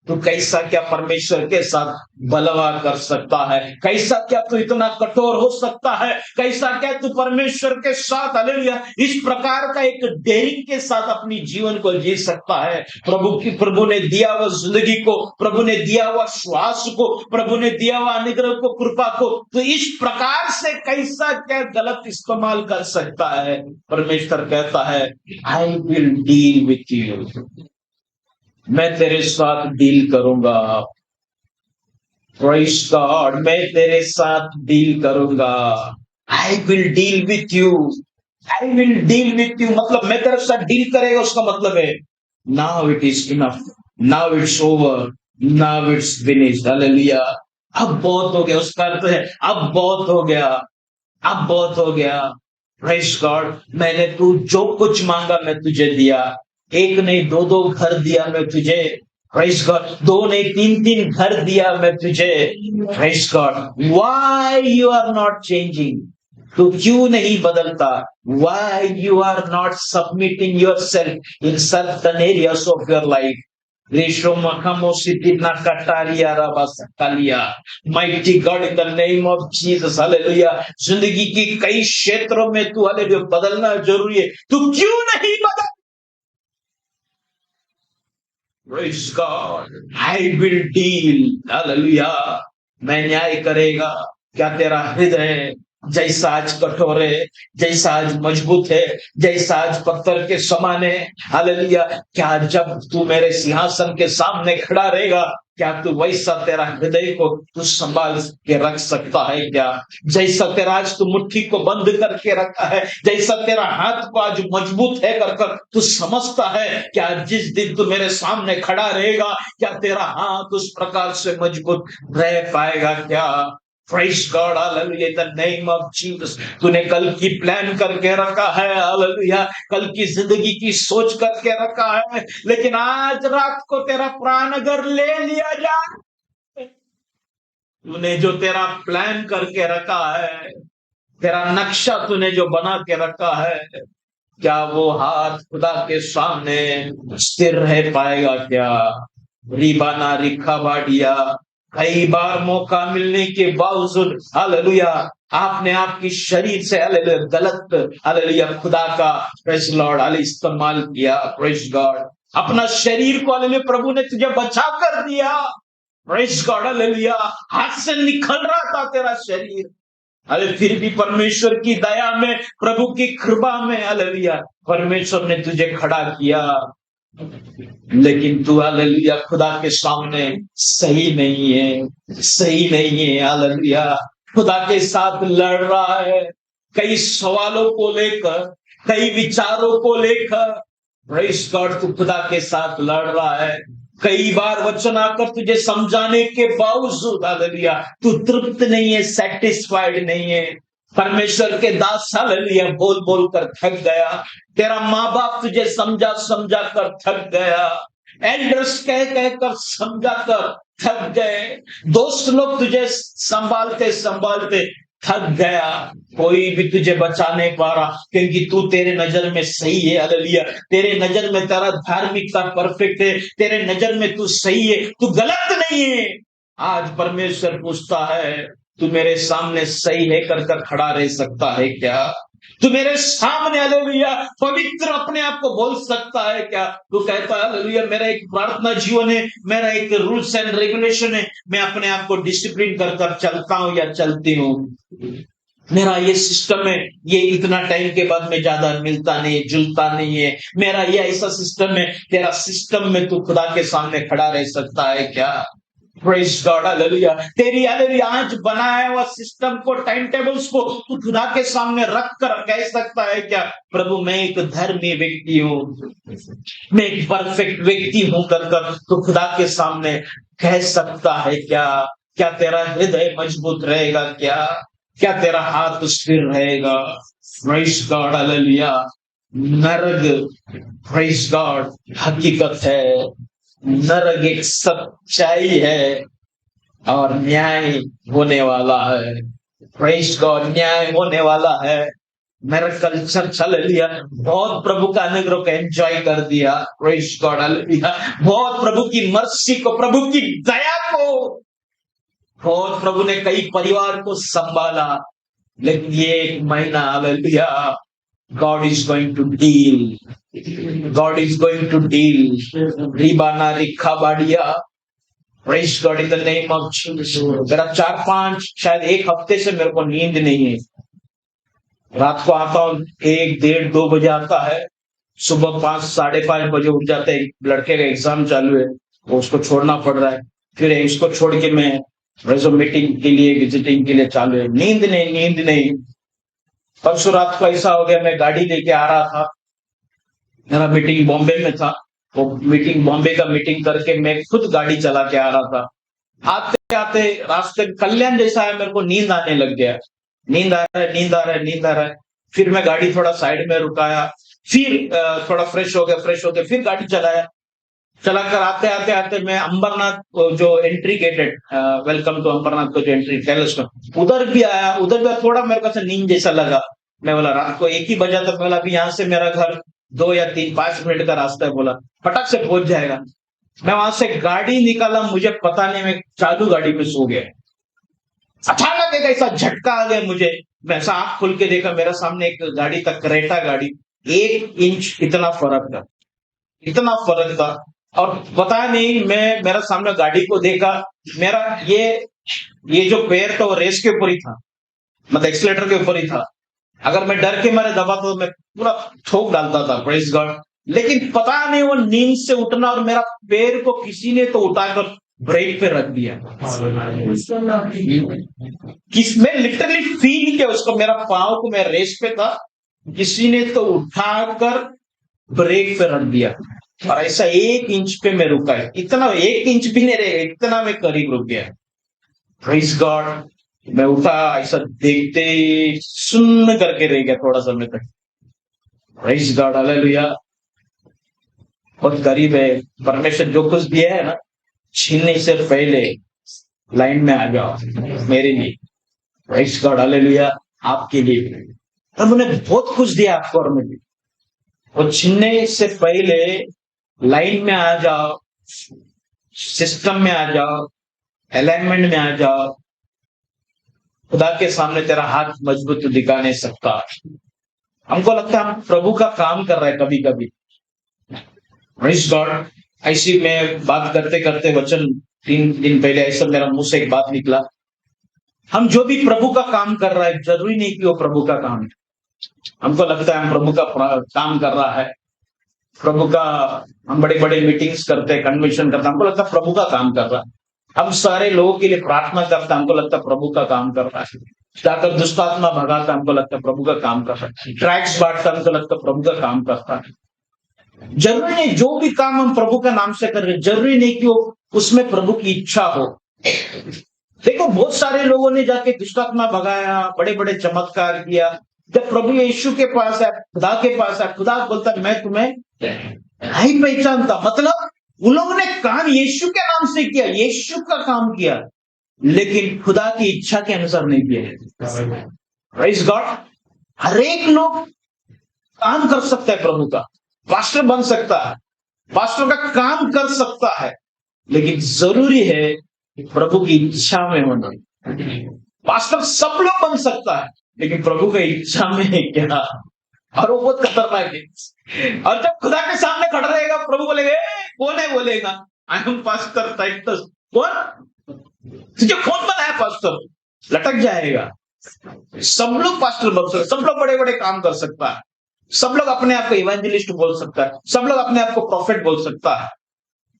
तू कैसा क्या परमेश्वर के साथ बलवा कर सकता है, कैसा क्या तू इतना कठोर हो सकता है, कैसा क्या तू परमेश्वर के साथ हालेलुया इस प्रकार का एक डेयरिंग के साथ अपनी जीवन को जी सकता है। प्रभु ने दिया हुआ जिंदगी को, प्रभु ने दिया हुआ श्वास को, प्रभु ने दिया हुआ अनुग्रह को, कृपा को, तो इस प्रकार से कैसा क्या गलत इस्तेमाल कर सकता है? परमेश्वर कहता है I will deal with you, मैं तेरे साथ डील करूंगा। Praise God. मैं तेरे साथ डील करूंगा। I will deal with you, I will deal with you मतलब मैं तेरे साथ डील करेगा, उसका मतलब है now it is enough, now it's over, now it's finished. Hallelujah. अब बहुत हो गया, उसका अर्थ है अब बहुत हो गया, अब बहुत हो गया। Praise God. मैंने तू जो कुछ मांगा मैं तुझे दिया, एक नहीं दो दो घर दिया मैं तुझे। Praise God. दो नहीं तीन तीन घर दिया मैं तुझे। Praise God. Why you are not changing, तू क्यों नहीं बदलता? Why you are not submitting yourself in certain areas of your life? Mighty God in the name of Jesus, hallelujah. जिंदगी की कई क्षेत्रों में तू हालेलुया बदलना जरूरी है, तू क्यों नहीं बदल? Praise God. I will deal. Hallelujah. मैं न्याय करेगा। क्या तेरा हृदय जैसा आज कठोर है, जैसा आज मजबूत है, जैसा आज पत्थर के समान है, हालेलुया, क्या जब तू मेरे सिंहासन के सामने खड़ा रहेगा, क्या तू वैसा तेरा हृदय को तू संभाल के रख सकता है क्या? जैसा तेरा आज तू मुट्ठी को बंद करके रखा है, जैसा तेरा हाथ को आज मजबूत है कर कर तू समझता है, क्या जिस दिन तू मेरे सामने खड़ा रहेगा क्या तेरा हाथ उस प्रकार से मजबूत रह पाएगा क्या? Praise God, hallelujah, in the name of Jesus. तूने कल की प्लान करके रखा है, हालेलुया, कल की जिंदगी की सोच करके रखा है, लेकिन आज रात को तेरा प्राण अगर ले लिया जाए, तूने जो तेरा प्लान करके रखा है, तेरा नक्शा तूने जो बना के रखा है, क्या वो हाथ खुदा के सामने स्थिर रह पाएगा क्या? रिबाना रिखा बाडिया, कई बार मौका मिलने के बावजूद हालेलुया आपने आपकी शरीर से हालेलुया गलत हालेलुया खुदा का प्रेज लॉर्ड हाले इस्तेमाल किया। प्रेज गॉड, अपना शरीर को हालेलुया प्रभु ने तुझे बचा कर दिया। प्रेज गॉड, हालेलुया, हाथ से निकल रहा था तेरा शरीर, अरे फिर भी परमेश्वर की दया में, प्रभु की कृपा में हालेलुया परमेश्वर ने तुझे खड़ा किया। लेकिन तू हालेलुया खुदा के सामने सही नहीं है, सही नहीं है, हालेलुया खुदा के साथ लड़ रहा है, कई सवालों को लेकर, कई विचारों को लेकर। प्रेज़ गॉड, तू खुदा के साथ लड़ रहा है। कई बार वचन आकर तुझे समझाने के बावजूद हालेलुया तू तृप्त नहीं है, सेटिस्फाइड नहीं है। परमेश्वर के दास हालेलुया बोल बोल कर थक गया, तेरा माँ बाप तुझे समझा समझा कर थक गया, एल्डर्स कह कह कर समझा कर थक गए, दोस्त लोग तुझे संभालते संभालते थक गया, कोई भी तुझे बचा नहीं पा रहा, क्योंकि तू तेरे नजर में सही है। हालेलुया, तेरे नजर में तेरा धार्मिकता परफेक्ट है, तेरे नजर में तू सही है, तू गलत नहीं है। आज परमेश्वर पूछता है, तू मेरे सामने सही है कर कर खड़ा रह सकता है क्या? तू मेरे सामने हालेलुया पवित्र अपने आप को बोल सकता है क्या? तू कहता है हालेलुया मेरा एक प्रार्थना जीवन है, मेरा एक रूल्स एंड रेगुलेशन है, मैं अपने आप को डिसिप्लिन कर कर चलता हूं या चलती हूं, मेरा ये सिस्टम है, ये इतना टाइम के बाद में ज्यादा मिलता नहीं है, जुलता नहीं है, मेरा ये ऐसा सिस्टम है। तेरा सिस्टम में तू खुदा के सामने खड़ा रह सकता है क्या? प्रेज़ गॉड, हालेलुया, तेरी हालेलुया आज बनाया हुआ सिस्टम को, टाइम टेबल्स को तू खुदा के सामने रख कर कह सकता है क्या, प्रभु मैं एक धर्मी व्यक्ति हूँ, मैं एक परफेक्ट व्यक्ति हूँ कर कर तो खुदा के सामने कह सकता है क्या? क्या तेरा हृदय मजबूत रहेगा क्या? क्या तेरा हाथ स्थिर रहेगा? प्रेज़ गॉड, हालेलुया, नरक प्रेज़ गॉड हकीकत है, नरक एक सच्चाई है और न्याय होने वाला है। प्रेज़ गॉड, न्याय होने वाला है। मेरा कल्चर चल लिया, बहुत प्रभु का अनुग्रह को एंजॉय कर दिया। प्रेज़ गॉड, हालेलुया, बहुत प्रभु की मर्सी को, प्रभु की दया को, बहुत प्रभु ने कई परिवार को संभाला, लेकिन ये एक महीना hallelujah God is going to deal. God is going to deal. Ribana Rikha Badia. Praise God in the name of Jesus. मेरा 4-5 शायद एक हफ्ते से मेरे को नींद नहीं है। रात को आता हूँ 1-1:30-2 बजे आता है, सुबह 5-5:30 बजे उठ जाते हैं। लड़के का एग्जाम चालू है, वो उसको छोड़ना पड़ रहा है, फिर इसको छोड़ के मैं रेजो मीटिंग के लिए, विजिटिंग के लिए चालू है। नींद नहीं। परसों रात को ऐसा हो गया, मैं गाड़ी लेके आ रहा था, मेरा मीटिंग बॉम्बे में था, वो मीटिंग बॉम्बे का मीटिंग करके मैं खुद गाड़ी चला के आ रहा था। आते आते रास्ते कल्याण जैसा है, मेरे को नींद आने लग गया, नींद आ रहा है। फिर मैं गाड़ी थोड़ा साइड में रुकाया, फिर थोड़ा फ्रेश हो गया, फिर गाड़ी चलाकर आते मैं अंबरनाथ जो entry gated welcome to Ambernath को जो एंट्री पैलेस में उधर भी आया, थोड़ा मेरे को नींद जैसा लगा। मैं बोला रात को 1 ही बजा था, बोला अभी यहाँ से मेरा घर 2 या 5 मिनट का रास्ता है, बोला फटाक से पहुंच जाएगा। मैं वहां से गाड़ी निकाला, मुझे पता नहीं मैं चालू गाड़ी में सो गया। अचानक एक ऐसा झटका आ गया मुझे, मैं ऐसा आंख खोल के देखा, मेरा सामने एक गाड़ी था, क्रेटा गाड़ी, 1 इंच इतना फर्क था। और पता नहीं, मैं मेरा सामने गाड़ी को देखा, मेरा ये जो पैर था वो रेस के ऊपर ही था, मतलब एक्सीलेटर के ऊपर ही था। अगर मैं डर के मारे दबा तो मैं पूरा ठोक डालता था। प्रेज़ गॉड, लेकिन पता नहीं वो नींद से उठना और मेरा पैर को किसी ने तो उठाकर ब्रेक पे रख दिया। किसमें लिटरली फील किया उसको, मेरा पाँव को, मैं रेस पे था, किसी ने तो उठाकर ब्रेक पे रख दिया और ऐसा 1 इंच पे मैं रुका है, इतना 1 इंच भी नहीं रहे, इतना मैं करीब रुक गया। Praise God. मैं उठा, ऐसा देखते सुन्न करके रह गया थोड़ा समय तक। Praise God, hallelujah. बहुत करीब है। परमेश्वर जो कुछ दिया है ना, छीनने से पहले लाइन में आ जाओ मेरे लिए। Praise God, hallelujah. आपके लिए प्रभु ने बहुत कुछ दिया आपको और मुझे, वो छीनने से पहले लाइन में आ जाओ, सिस्टम में आ जाओ, अलाइनमेंट में आ जाओ। खुदा के सामने तेरा हाथ मजबूत दिखा नहीं सकता। हमको लगता है हम प्रभु का काम कर रहे हैं कभी कभी। Praise God. ऐसी मैं बात करते करते वचन 3 दिन पहले ऐसा मेरा मुंह से एक बात निकला, हम जो भी प्रभु का काम कर रहा है जरूरी नहीं कि वो प्रभु का काम है। हमको लगता है हम प्रभु का काम कर रहा है, प्रभु का, हम बड़े बड़े मीटिंग्स करते हैं, कन्वेंशन करते हैं, हमको लगता है प्रभु का काम कर रहा है। हम सारे लोगों के लिए प्रार्थना करते हैं, हमको लगता है प्रभु का काम कर रहा है। जाकर दुष्टात्मा भगाता, हमको लगता है प्रभु का काम कर रहा है। ट्रैक्स बांटता, हमको लगता है प्रभु का काम करता है। जरूरी नहीं जो भी काम हम प्रभु का नाम से कर रहे हैं, जरूरी नहीं कि वो उसमें प्रभु की इच्छा हो। देखो बहुत सारे लोगों ने जाके दुष्टात्मा भगाया, बड़े बड़े चमत्कार किया। जब प्रभु यीशु के पास है, खुदा के पास है, खुदा बोलता है मैं तुम्हें नहीं पहचानता। मतलब उन लोगों ने काम यीशु के नाम से किया, यीशु का काम किया, लेकिन खुदा की इच्छा के अनुसार नहीं किया। Praise God. हर एक लोग काम कर सकता है प्रभु का, पास्टर बन सकता है, पास्टर का काम कर सकता है, लेकिन जरूरी है कि प्रभु की इच्छा में होना। पास्टर सब लोग बन सकता है, लेकिन प्रभु की इच्छा में है क्या? और वो बहुत खतरनाक है। और जब खुदा के सामने खड़ा रहेगा, प्रभु बोलेगा कौन है, बोलेगा आई एम पास्टर टाइटस। कौन तुझे कौन बनाया पास्टर? लटक जाएगा। सब लोग पास्टर बन सकते, सब लोग बड़े बड़े काम कर सकता है, सब लोग अपने आप को इवेंजलिस्ट बोल सकता है, सब लोग अपने आप को प्रॉफिट बोल सकता है।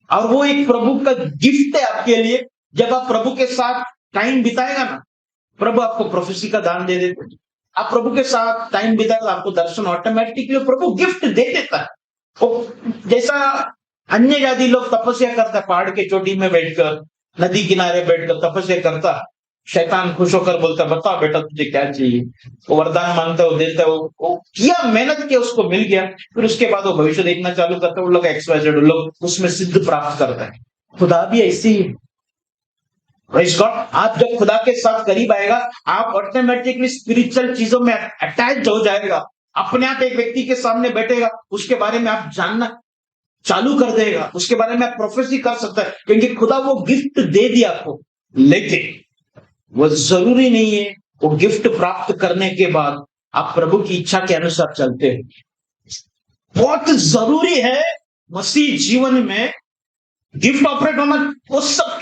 और वो एक प्रभु का गिफ्ट है आपके लिए। जब आप प्रभु के साथ टाइम बिताएगा ना, प्रभु आपको प्रोफेसी का दान दे देते। आप प्रभु के साथ टाइम बिताएगा, आपको दर्शन ऑटोमेटिकली प्रभु गिफ्ट दे देता है। वो जैसा अन्य जाति लोग तपस्या करता है, पहाड़ के चोटी में बैठकर, नदी किनारे बैठकर तपस्या करता है, शैतान खुश होकर बोलता है बता बेटा तुझे क्या चाहिए, वो वरदान मांगता है, वो देता है, वो किया, मेहनत किया, उसको मिल गया। फिर उसके बाद वो भविष्य देखना चालू करता है, वो लोग XYZ लोग उसमें सिद्ध प्राप्त करता है। खुदा भी ऐसी है। Praise God. आप जब खुदा के साथ करीब आएगा, आप ऑटोमेटिकली स्पिरिचुअल चीजों में अटैच हो जाएगा। अपने आप एक व्यक्ति के सामने बैठेगा, उसके बारे में आप जानना चालू कर देगा, उसके बारे में आप प्रोफेसी कर सकता है, क्योंकि खुदा वो गिफ्ट दे दिया आपको। लेकिन वो जरूरी नहीं है वो गिफ्ट प्राप्त करने के बाद आप प्रभु की इच्छा के अनुसार चलते हैं। बहुत जरूरी है मसीह जीवन में गिफ्ट ऑपरेट होना। वो सब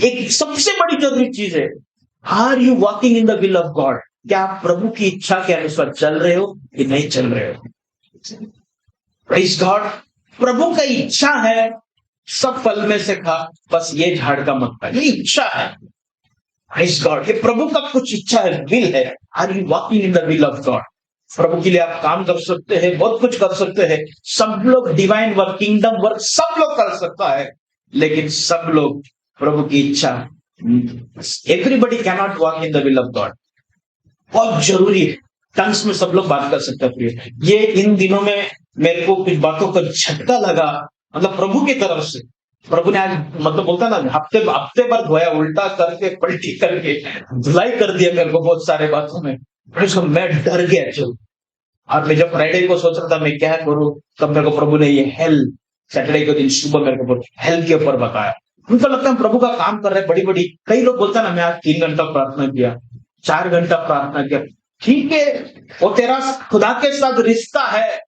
एक सबसे बड़ी जरूरी चीज है, are you walking in the will of God? क्या आप प्रभु की इच्छा के अनुसार चल रहे हो कि नहीं चल रहे हो? Praise God. प्रभु का इच्छा है सब फल में से खा, बस ये झाड़ का मत खा, ये इच्छा है। Praise God. ये प्रभु का कुछ इच्छा है, विल है। Are you walking in the will of God? प्रभु के लिए आप काम कर सकते हैं, बहुत कुछ कर सकते हैं। सब लोग डिवाइन वर्क, किंगडम वर्क सब लोग कर सकता है, लेकिन सब लोग प्रभु की इच्छा, everybody can not walk in the will of God. बहुत जरूरी है। टंग्स में सब लोग बात कर सकते हैं। ये इन दिनों में मेरे को कुछ बातों का झटका लगा, मतलब प्रभु की तरफ से। प्रभु ने आज मतलब बोलता ना, हफ्ते भर धोया, उल्टा करके पलटी करके धुलाई कर दिया मेरे को बहुत सारे बातों में। मैं डर गया चल। और मैं जब फ्राइडे को सोच रहा था मैं क्या करूं, तब मेरे को प्रभु ने ये हेल, सैटरडे के दिन सुबह मेरे को हेल के ऊपर बताया। उनको लगता है प्रभु का काम कर रहे हैं, बड़ी बड़ी। कई लोग बोलता ना मैं आज 3 घंटा प्रार्थना किया, 4 घंटा प्रार्थना किया। ठीक है, वो तेरा खुदा के साथ रिश्ता है।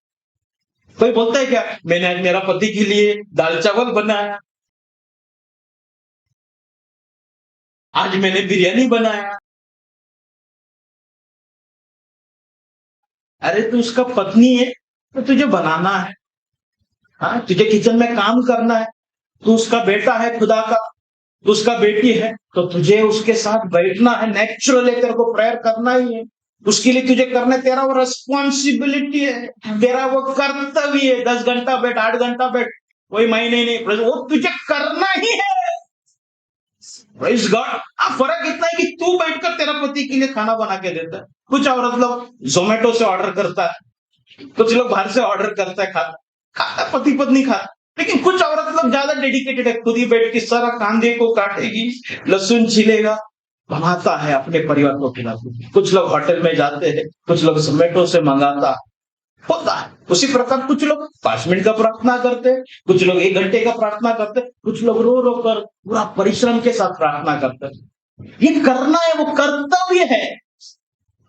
कोई बोलता है क्या मैंने आज मेरा पति के लिए दाल चावल बनाया, आज मैंने बिरयानी बनाया। अरे तू उसका पत्नी है तो तुझे बनाना है, हाँ तुझे किचन में काम करना है। तू उसका बेटा है खुदा का, तो उसका बेटी है तो तुझे उसके साथ बैठना है, नेचुरली तेरे को प्रेयर करना ही है, उसके लिए तुझे करना है, तेरा वो रिस्पॉन्सिबिलिटी है, तेरा वो कर्तव्य है। 10 घंटा बैठ, 8 घंटा बैठ, कोई महीने नहीं, वो तुझे करना ही है। Praise God. अब फर्क इतना है कि तू बैठकर तेरा पति के लिए खाना बना के देता है। कुछ औरत लोग जोमेटो से ऑर्डर करता है, कुछ लोग बाहर से ऑर्डर करता है, खाता पति पत्नी खाता। लेकिन कुछ औरत लोग ज्यादा डेडिकेटेड है, खुद ही बैठ के सारा कांदे को काटेगी, लहसुन छिलेगा, बनाता है अपने परिवार को खिलाता। कुछ लोग होटल में जाते हैं, कुछ लोग जोमेटो से मंगाता होता है। उसी प्रकार कुछ लोग 5 मिनट का प्रार्थना करते हैं, कुछ लोग 1 घंटे का प्रार्थना करते हैं, कुछ लोग रो रो कर पूरा परिश्रम के साथ प्रार्थना करते हैं। ये करना है, वो कर्तव्य है।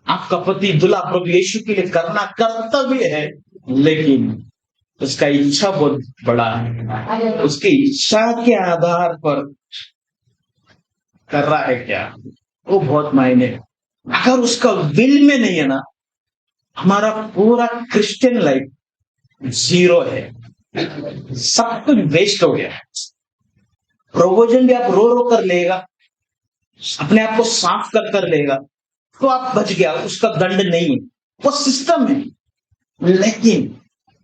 आपका पति दुल्हा प्रभु यीशु के लिए करना कर्तव्य है, लेकिन उसका इच्छा बहुत बड़ा है। उसकी इच्छा के आधार पर कर रहा है क्या, वो बहुत मायने। अगर उसका विल में नहीं है ना, हमारा पूरा क्रिश्चियन लाइफ जीरो है, सब कुछ वेस्ट हो गया। प्रोविजन भी आप रो रो कर लेगा, अपने आप को साफ कर कर लेगा, तो आप बच गया, उसका दंड नहीं है, वो सिस्टम है। लेकिन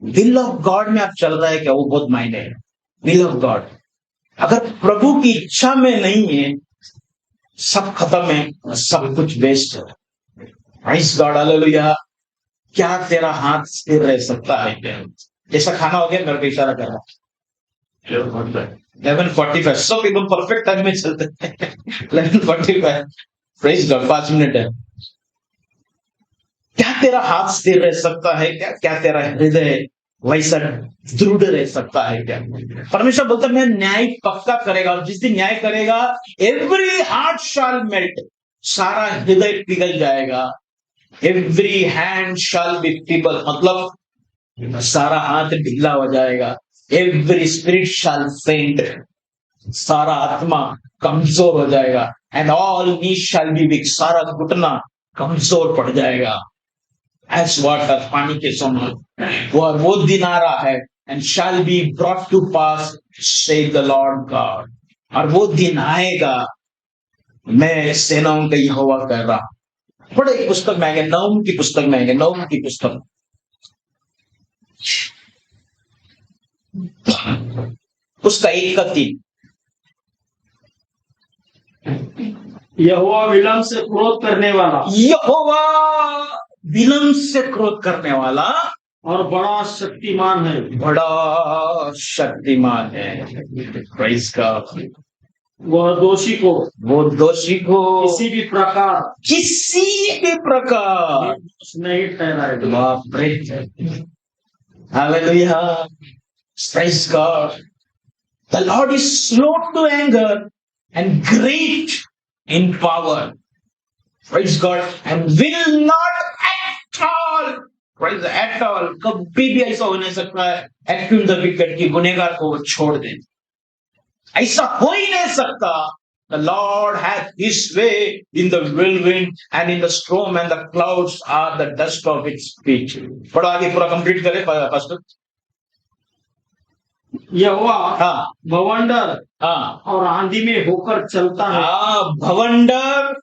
विल ऑफ गॉड में आप चल रहा है क्या, वो बहुत मायने है। विल ऑफ गॉड अगर प्रभु की इच्छा में नहीं है, सब खत्म है, सब कुछ वेस्ट है। Praise God, hallelujah. क्या तेरा हाथ स्थिर रह सकता है क्या? जैसा खाना हो गया, मेरे को इशारा कर रहा 11:45, सब एकदम परफेक्ट टाइम में चलते हैं। 11:45, प्रेज़ गॉड, 5 मिनट है। क्या तेरा हाथ स्थिर रह सकता है क्या? क्या तेरा हृदय वैसा दृढ़ रह सकता है क्या? परमेश्वर बोलता है मैं न्याय पक्का करेगा, और जिस दिन न्याय करेगा, एवरी हार्ट शैल मेल्ट, सारा हृदय पिघल जाएगा। Every hand shall be feeble, मतलब सारा हाथ ढीला हो जाएगा। एवरी स्पिरिट शैल फेंट, सारा आत्मा कमजोर हो जाएगा। And all knee shall be weak, सारा घुटना कमजोर पड़ जाएगा। एज वाटर, पानी के समान, वो दिन आ रहा है। And shall be brought to pass says the Lord God, और वो दिन आएगा, मैं सेनाओं का यहोवा कह रहा। बड़े एक पुस्तक में आएंगे, नहूम की पुस्तक में आएंगे, नहूम की पुस्तक, उसका 1:3। यहोवा विलम्ब से क्रोध करने वाला, यहोवा विलम्ब से क्रोध करने वाला और बड़ा शक्तिमान है, बड़ा शक्तिमान है। Praise God. वह दोषी को किसी भी प्रकार नहीं ठहराएगा। बाप रे, hallelujah, praise God. The Lord is slow to anger and great in power, praise God, and will not at all, praise at all, कभी भी ऐसा हो नहीं सकता है एक्यूज द विकेट की गुनहगार को वो छोड़ दे, ऐसा हो ही नहीं सकता। The Lord hath His way in the whirlwind and in the storm, and the clouds are the dust of its speech. पढ़ो आगे, पूरा कंप्लीट करें पास्टर। यहोवा हाँ, भवंडर हाँ, और आंधी में होकर चलता है, हाँ, भवंडर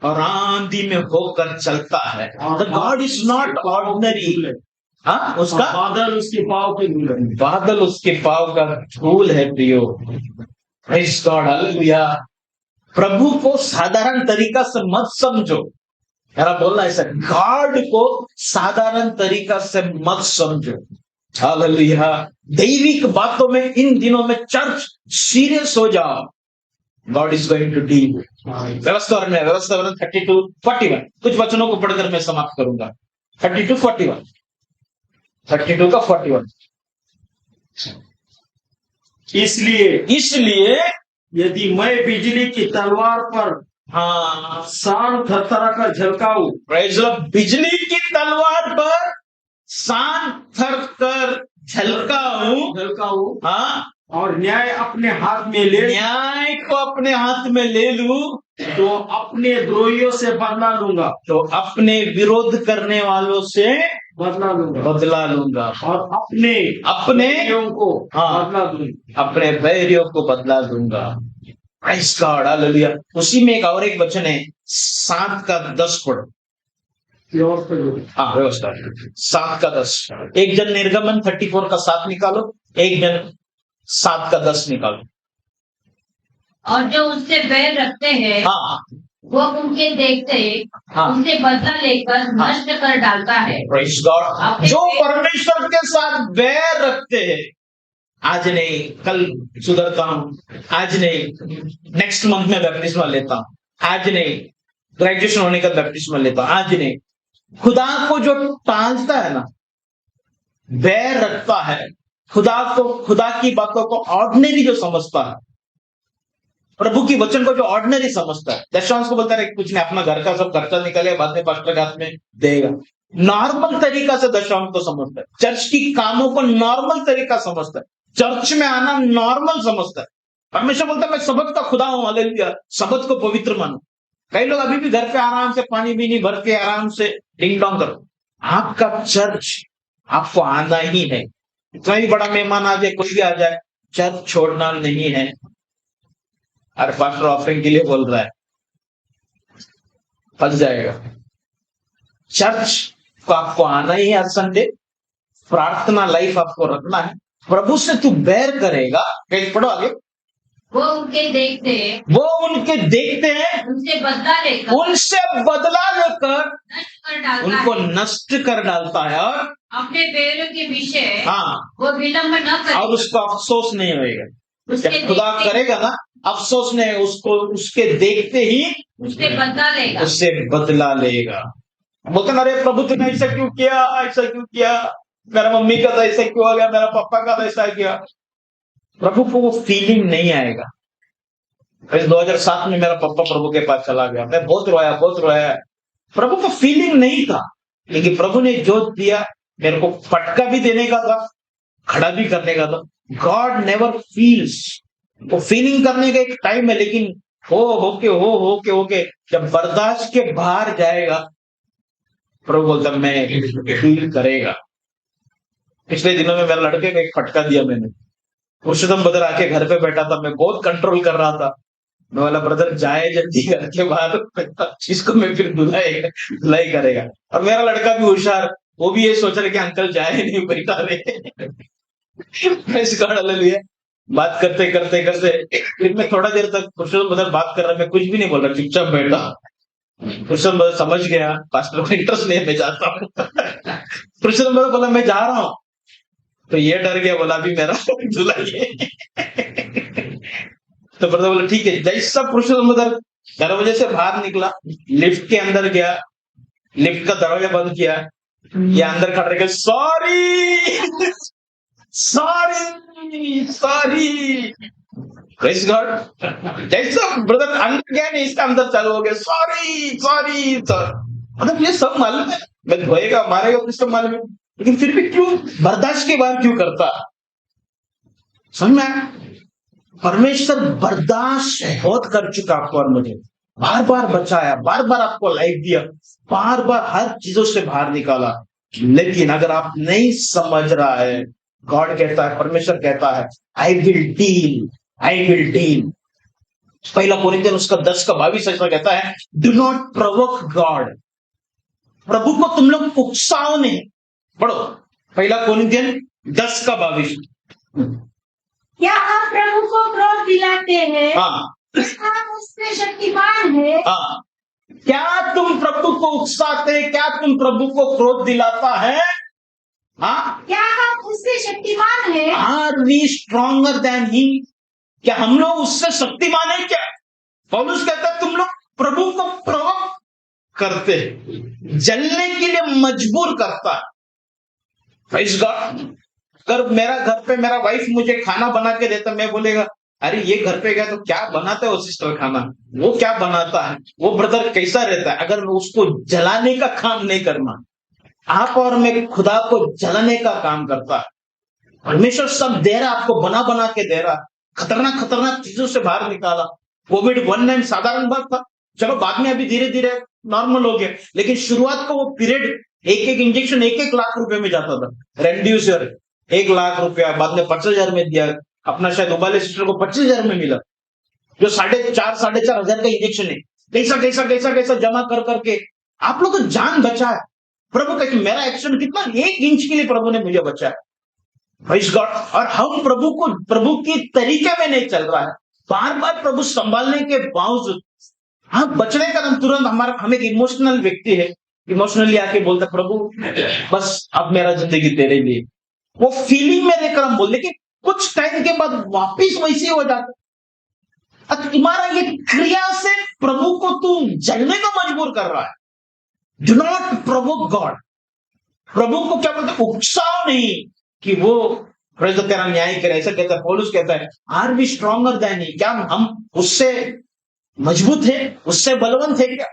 और आंधी में होकर चलता है। The God is not ordinary। हाँ, उसका बादल उसके पाँव के धूल है, बादल उसके पाँव का धूल है। प्रियो, प्रेज़ गॉड, हालेलुया। प्रभु को साधारण तरीका से मत समझो, मेरा बोलना ऐसा, गॉड को साधारण तरीका से मत समझो। हालेलुया। दैविक बातों में इन दिनों में चर्च सीरियस हो जाओ। God is going to deal. व्यवस्थावरण 32-41, कुछ वचनों को पढ़कर मैं समाप्त करूंगा। 32-41, 32 का 41। इसलिए यदि मैं बिजली की तलवार पर हाँ, सान थरथरा कर झलकाऊं, प्रेज़ द लॉर्ड, बिजली की तलवार पर सान थर कर झलकाऊं, हाँ, और न्याय अपने हाथ में ले लूं, तो अपने द्रोहियों से बदला लूंगा, तो अपने विरोध करने वालों से बदला लूंगा, और अपने अपने को हाँ, बदला दूंगा। अपने बैरियों को बदला दूंगा। Praise God, hallelujah. उसी में और एक वचन है 7:10 पढ़ो। हाँ व्यवस्था 7:10। एक जन निर्गमन 34 का 7 निकालो, एक जन 7 का 10 निकालो। और जो उससे बैर रखते हैं हाँ वो उनके देखते हाँ उनसे बदला लेकर नष्ट कर डालता है। Praise God। जो परमेश्वर के साथ बैर रखते हैं, आज नहीं कल सुधरता हूं, आज नहीं नेक्स्ट मंथ में बैप्टिस्मा लेता हूं, आज नहीं ग्रेजुएशन होने का बैप्टिस्मा लेता हूं, आज नहीं, खुदा को जो टालता है ना, बैर रखता है, खुदा की बातों को ऑर्डिनरी जो समझता है, प्रभु की वचन को जो ऑर्डिनरी समझता है, दशांश को बोलता है कुछ नहीं, अपना घर का सब खर्चा निकाले, बाद में पास्टर के हाथ में देगा, नॉर्मल तरीका से दशांश को समझता है, चर्च की कामों को नॉर्मल तरीका समझता है, चर्च में आना नॉर्मल समझता है। परमेश्वर बोलता है मैं सबत का खुदा हूं, हालेलुया, सबत को पवित्र मानो। कई लोग अभी भी घर पे आराम से पानी भी नहीं भर के आराम से डिंग डोंग करो। आपका चर्च आपको आना ही है, इतना ही बड़ा मेहमान आ जाए, कोई भी आ जाए, चर्च छोड़ना नहीं है। अरे पास्टर ऑफरिंग के लिए बोल रहा है, फंस जाएगा। चर्च को आपको आना ही है, हर संडे प्रार्थना लाइफ आपको रखना है, प्रभु से तू बैर करेगा, कहीं पढ़ो आगे, वो उनके देखते हैं उनसे बदला लेकर नष्ट कर डालता उनको है। नष्ट कर डालता है, और अपने बैरों के विषय हाँ वो विलंब न करे और उसको अफसोस नहीं होएगा। उसके जब खुदा देखते करेगा ना, अफसोस नहीं, उसको उसके देखते ही उससे बदला लेगा। उससे बदला लेगा। बोलते ना, अरे प्रभु तूने ऐसा क्यों किया, ऐसा क्यों किया, मेरा मम्मी का तो ऐसा क्यों हो गया, मेरा पापा का तो ऐसा किया। प्रभु को वो फीलिंग नहीं आएगा। 2007 में मेरा पापा प्रभु के पास चला गया, मैं बहुत रोया। प्रभु को फीलिंग नहीं था, लेकिन प्रभु ने जो दिया, मेरे को फटका भी देने का था, खड़ा भी करने का था। गॉड नेवर फील्स, वो फीलिंग करने का एक टाइम है, लेकिन हो के जब बर्दाश्त के बाहर जाएगा, प्रभु बोलता मैं फील करेगा। पिछले दिनों में मेरे लड़के को एक फटका दिया मैंने, पुरुषोत्तम ब्रदर आके घर पे बैठा था, मैं बहुत कंट्रोल कर रहा था, मैं बोला ब्रदर जाए जल्दी घर के बाहर, इसको मैं फिर धुलाई करेगा। और मेरा लड़का भी होशियार, वो भी ये सोच रहे कि अंकल जाए नहीं, बैठा रहे। बात करते फिर मैं थोड़ा देर तक पुरुषोत्तम ब्रदर बात कर रहा, मैं कुछ भी नहीं बोल रहा, चुपचाप बैठा। पुरुषोत्तम ब्रदर समझ गया पास्टर को इंटरेस्ट नहीं है, मैं जाता हूँ। पुरुषोत्तम ब्रदर बोला मैं जा रहा हूँ, तो ये डर गया, बोला अभी मेरा धुलाइए। तो ब्रदर बोला ठीक है। जैसा पुरुषोत्तम ब्रदर दरवाजे से बाहर निकला, लिफ्ट के अंदर गया, लिफ्ट का दरवाजा बंद किया, ये अंदर खड़े के सॉरी प्रेज गॉड। जैसा ब्रदर अंदर गया नहीं, इसका अंदर चालू हो गया, सॉरी। मतलब ये सब मालूम है, मैं धोएगा मारेगा तो सब मालूम है, लेकिन फिर भी क्यों बर्दाश्त के बाद क्यों करता, समझ में? परमेश्वर बर्दाश्त बहुत कर चुका आपको और मुझे, बार बार बचाया, बार बार आपको लाइफ दिया, बार बार हर चीजों से बाहर निकाला। लेकिन अगर आप नहीं समझ रहा है, गॉड कहता है, परमेश्वर कहता है आई विल डील। पहला कोरिन्थियन उसका 10:22 ऐसा कहता है, डू नॉट प्रोवोक गॉड, प्रभु को तुम लोग उकसाओ नहीं। पढ़ो पहला कोरिन्थियन 10:22। क्या आप प्रभु को क्रोध दिलाते हैं? हाँ आप उससे शक्तिमान है। हाँ, क्या तुम प्रभु को उकसाते, क्या तुम प्रभु को क्रोध दिलाता है? हाँ, क्या आप उससे शक्तिमान है? Are we stronger than he, क्या हम लोग उससे शक्तिमान है क्या? पौलुस कहता है तुम लोग प्रभु को प्रोवोक करते, जलने के लिए मजबूर करता है। Praise God. अगर मेरा घर पे मेरा वाइफ मुझे खाना बना के देता, मैं बोलेगा अरे ये घर पे गया तो क्या बनाता है वो सिस्टर खाना, वो क्या बनाता है, वो ब्रदर कैसा रहता है, अगर उसको जलाने का काम नहीं करना, आप और मैं खुदा को जलाने का काम करता है। परमेश्वर सब दे रहा, आपको बना बना के दे रहा, खतरनाक चीजों से बाहर निकाला। कोविड-19 साधारण बात था, चलो बाद में अभी धीरे धीरे नॉर्मल हो गया, लेकिन शुरुआत का वो पीरियड एक इंजेक्शन 1 लाख रुपए में जाता था। रेमडेसिविर 1 लाख रुपया, बाद में 50,000 में दिया, अपना शायद उबाले सिस्टर को 25,000 में मिला। जो 4,500 का इंजेक्शन है, कैसा कैसा कैसा कैसा जमा कर करके आप लोग को जान बचा है। प्रभु का कि मेरा एक्शन कितना 1 इंच के लिए प्रभु ने मुझे बचाया। Praise God. और हम प्रभु की तरीके में नहीं चल रहा है, बार बार प्रभु संभालने के बावजूद हम बचने का तुरंत हम एक इमोशनल व्यक्ति है, इमोशनली आके बोलता प्रभु बस अब मेरा जिंदगी तेरे लिए, वो फीलिंग में लेकर हम बोलते कि कुछ टाइम के बाद वापिस वैसे हो जाता। तुम्हारा ये क्रिया से प्रभु को तुम जलने को मजबूर कर रहा है। Do not provoke God. प्रभु को क्या बोलते, उकसाओ नहीं कि वो तेरा न्याय करे। ऐसा कहता है पौलुस, कहता है are we stronger than he, क्या हम उससे मजबूत है, उससे बलवंत है क्या?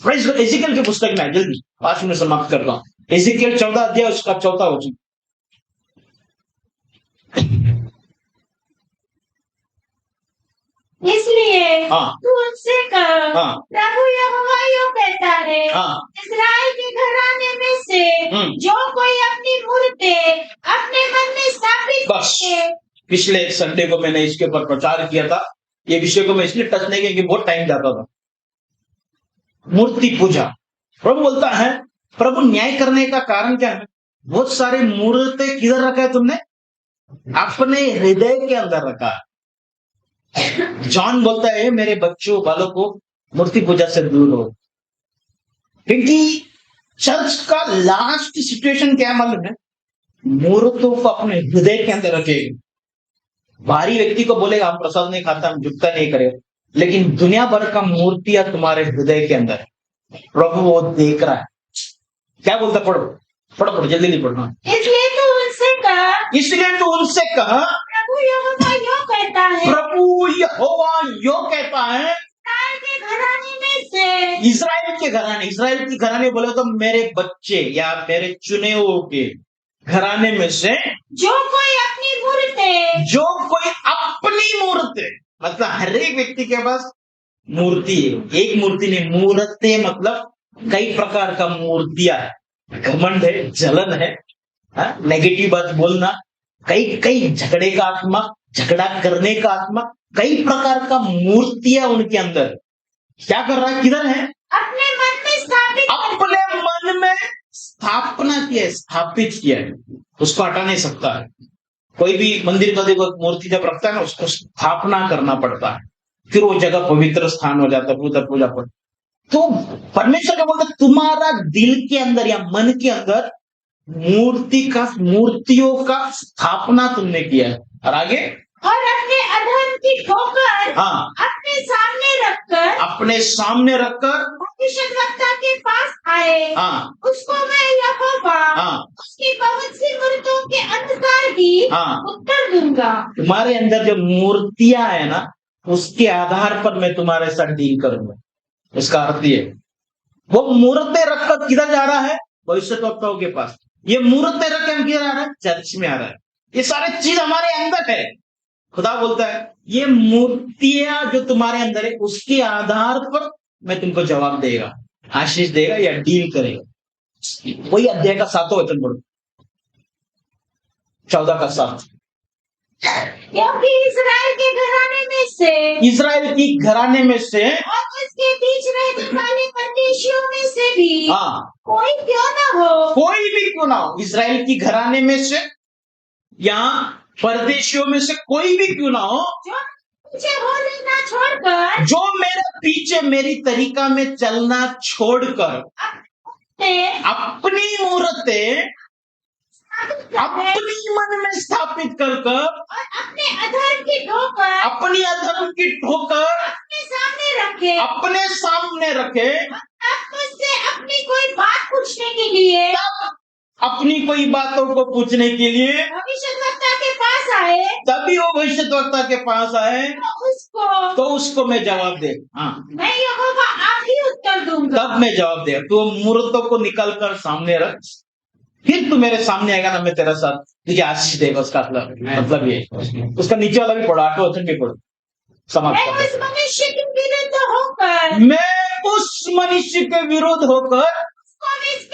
एजिकल की पुस्तक में जल्दी 5 मिनट समाप्त करता हूं। एजिकल 14 अध्याय उसका 4था वचन। इसलिए हाँ। तू उनसे कह, हाँ। प्रभु यहोवा यूं कहता है, हाँ। इस्राएल के घराने में से जो कोई अपनी मूर्तें अपने मन में स्थापित बस। करे। पिछले संडे को मैंने इसके ऊपर प्रचार किया था। ये विषय को मैं इसलिए टच नहीं किया कि बहुत टाइम जाता था। मूर्ति पूजा, प्रभु बोलता है, प्रभु न्याय करने का कारण क्या है? बहुत सारे मूर्तें किधर रखा है तुमने? अपने हृदय के अंदर रखा है। जॉन बोलता है मेरे बच्चों बालकों मूर्ति पूजा से दूर हो, क्योंकि चर्च का लास्ट सिचुएशन क्या मालूम है? मूर्तों को अपने हृदय के अंदर रखेगा। बाहरी व्यक्ति को बोलेगा हम प्रसाद नहीं खाता, हम झुकता नहीं करेगा, लेकिन दुनिया भर का मूर्तियां तुम्हारे हृदय के अंदर है। प्रभु वो देख रहा है। क्या बोलता? पढ़ो पढ़ो पढ़ो, जल्दी नहीं पढ़ना। इसलिए तू उनसे कह, इसलिए तू उनसे कहा, प्रभु यहोवा यूं कहता है, प्रभु यहोवा यो कहता है, इस्राएल के घराने में से, इस्राएल के घराने, इस्राएल के घराने बोले तो मेरे बच्चे या मेरे चुने हुए के घराने में से जो कोई अपनी मूर्तें, जो कोई अपनी मूर्ति, मतलब हर एक व्यक्ति के पास मूर्ति है। एक मूर्ति नहीं, मूर्ति मतलब कई प्रकार का मूर्तियां है। घमंड है, जलन है, नेगेटिव बात बोलना, कई झगड़े का आत्मा, झगड़ा करने का आत्मा, कई प्रकार का मूर्तियां उनके अंदर। क्या कर रहा है? किधर है? अपने मन में स्थापित, अपने मन में स्थापना किया है, स्थापित किया है। उसको हटा नहीं सकता है। कोई भी मंदिर का देखो मूर्ति जब रखता है ना, उसको स्थापना करना पड़ता है, फिर वो जगह पवित्र स्थान हो जाता है, पवित्र पूजा पर। तो परमेश्वर क्या बोलता है? तुम्हारा दिल के अंदर या मन के अंदर मूर्तियों का स्थापना तुमने किया है। और आगे, और अपने अधर्म की ठोकर हाँ, अपने सामने रखकर भविष्यद्वक्ता के पास आए, हाँ, उसको मैं यहोवा हाँ, उसकी बहुत सी मूर्तों के अंधकार की हाँ, उत्तर दूंगा। तुम्हारे अंदर जो मूर्तियां है ना, उसके आधार पर मैं तुम्हारे साथ डील करूंगा। इसका अर्थ ये, वो मूर्तें रखकर किधर जा रहा है? भविष्यद्वक्ताओं के पास। ये मूर्तें रख के हम किधर आ रहा है? चर्च में आ रहा है। ये सारे चीज हमारे अंदर है। खुदा बोलता है ये मूर्तियां जो तुम्हारे अंदर है, उसके आधार पर मैं तुमको जवाब देगा, आशीष देगा या डील करेगा। वही अध्याय का 7वां वचन पढ़ो, 14 का 7। क्योंकि इस्राएल के घराने में से, इस्राएल की घराने में से और उसके बीच रहने वाले परदेशियों में से भी, हाँ, कोई क्यों न हो, कोई भी क्यों ना हो, इस्राएल की घराने में से या परदेशियों में से कोई भी क्यों ना हो, जो पीछे हो लेना छोड़कर, जो मेरे पीछे मेरी तरीका में चलना छोड़कर अपनी मूर्तें अपनी मन में स्थापित कर और अपने अधर्म की ठोकर अपनी अधर्म की ठोकर अपने सामने रखे, अब मुझसे अपनी कोई बात पूछने के लिए, अपनी कोई बातों को पूछने के लिए भविष्यद्वक्ता के पास आए, तभी वो भविष्यद्वक्ता के पास आए, तो उसको मैं जवाब दे, हाँ, मैं यहोवा आप ही उत्तर दूंगा। तब मैं जवाब दे। तो मूर्तों को निकल कर सामने रख, फिर तू मेरे सामने आएगा ना, मैं तेरा साथ तुझे आशीष देगा। उसका मतलब ये, उसका नीचे वाला भी पढ़ो, 8वां वचन भी पढ़ो, समाप्त। मैं उस मनुष्य के विरुद्ध होकर, मैं उस मनुष्य के विरुद्ध होकर उसको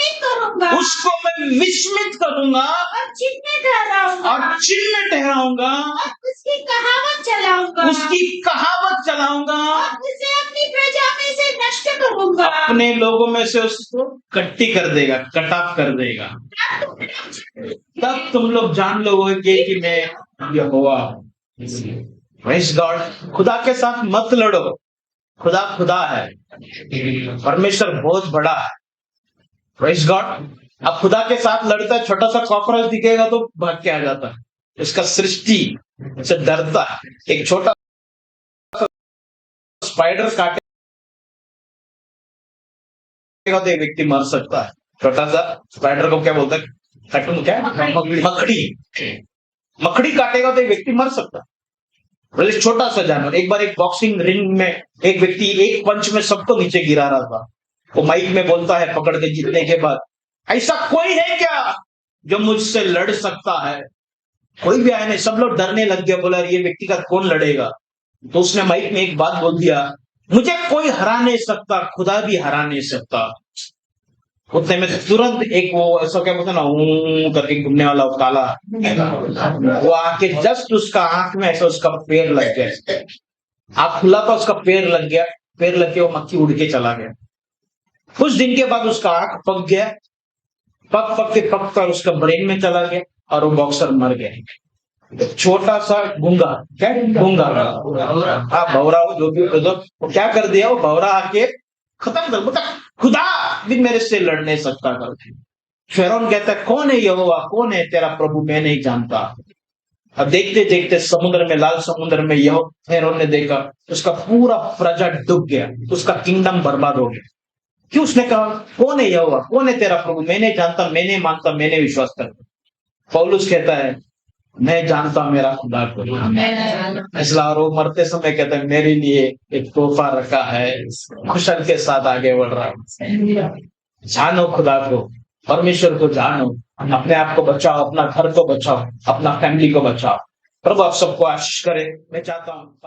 विस्मित करूंगा उसको मैं विस्मित करूंगा और चिन्ह ठहराऊंगा और चिन्ह ठहराऊंगा, और उसकी कहावत चलाऊंगा उसकी कहावत चलाऊंगा, और उसे अपनी प्रजा में से नष्ट करूंगा। अपने लोगों में से उसको कट्टी कर देगा, कट ऑफ कर देगा। तब तुम लोग जान लोगे कि मैं यहोवा हूं। Praise God. खुदा के साथ मत लड़ो। खुदा खुदा है, परमेश्वर बहुत बड़ा है। Praise God. अब खुदा के साथ लड़ता है, छोटा सा कॉकरोच दिखेगा तो भाग के आ जाता है, इसका सृष्टि से डरता है। एक छोटा स्पाइडर काटेगा तो एक व्यक्ति मर सकता है। छोटा सा स्पाइडर को क्या बोलते हैं? कार्टून क्या है? मकड़ी काटेगा तो एक व्यक्ति मर सकता है। बोले छोटा सा जानवर। एक बार एक बॉक्सिंग रिंग में एक व्यक्ति एक पंच में सबको नीचे गिरा रहा था। वो माइक में बोलता है पकड़ के जीतने के बाद, ऐसा कोई है क्या जो मुझसे लड़ सकता है? कोई भी आया नहीं, सब लोग डरने लग गया। बोला ये व्यक्ति का कौन लड़ेगा? तो उसने माइक में एक बात बोल दिया, मुझे कोई हरा नहीं सकता, खुदा भी हरा नहीं सकता। उतने में तुरंत एक वो ऐसा क्या बोलते ना करके घूमने वाला वो काला वो आके जस्ट उसका आंख में ऐसा उसका पैर लग गया। आंख खुला था, उसका पैर लग गया। पैर लग के वो मक्खी उड़ के चला गया। कुछ दिन के बाद उसका आंख पक गया। पक कर उसका ब्रेन में चला गया और वो बॉक्सर मर गया। छोटा सा गूंगा, क्या गूंगा, हाँ भौरा, जो भी वो क्या कर दिया, वो भौरा आके खत्म कर बोला खुदा भी मेरे से लड़ नहीं सकता करके। फिरौन कहता है कौन है यहोवा, कौन है तेरा प्रभु, मैं नहीं जानता। अब देखते देखते समुद्र में, लाल समुद्र में यह फिरौन ने देखा उसका पूरा प्रजा डूब गया, उसका किंगडम बर्बाद हो गया। क्यों? उसने कहा कौन है यहोवा, कौन है तेरा प्रभु, मैं नहीं जानता, मैं नहीं मानता, मैं नहीं विश्वास करता। पौलुस कहता है मैं जानता मेरा खुदा को। इसलिए और वो मरते समय कहता है मेरे लिए एक तोहफा रखा है, खुशल के साथ आगे बढ़ रहा हूं। जानो खुदा को, परमेश्वर को जानो, अपने आप को बचाओ, अपना घर को बचाओ, अपना फैमिली को बचाओ। प्रभु आप सबको आशीष करे। मैं चाहता हूँ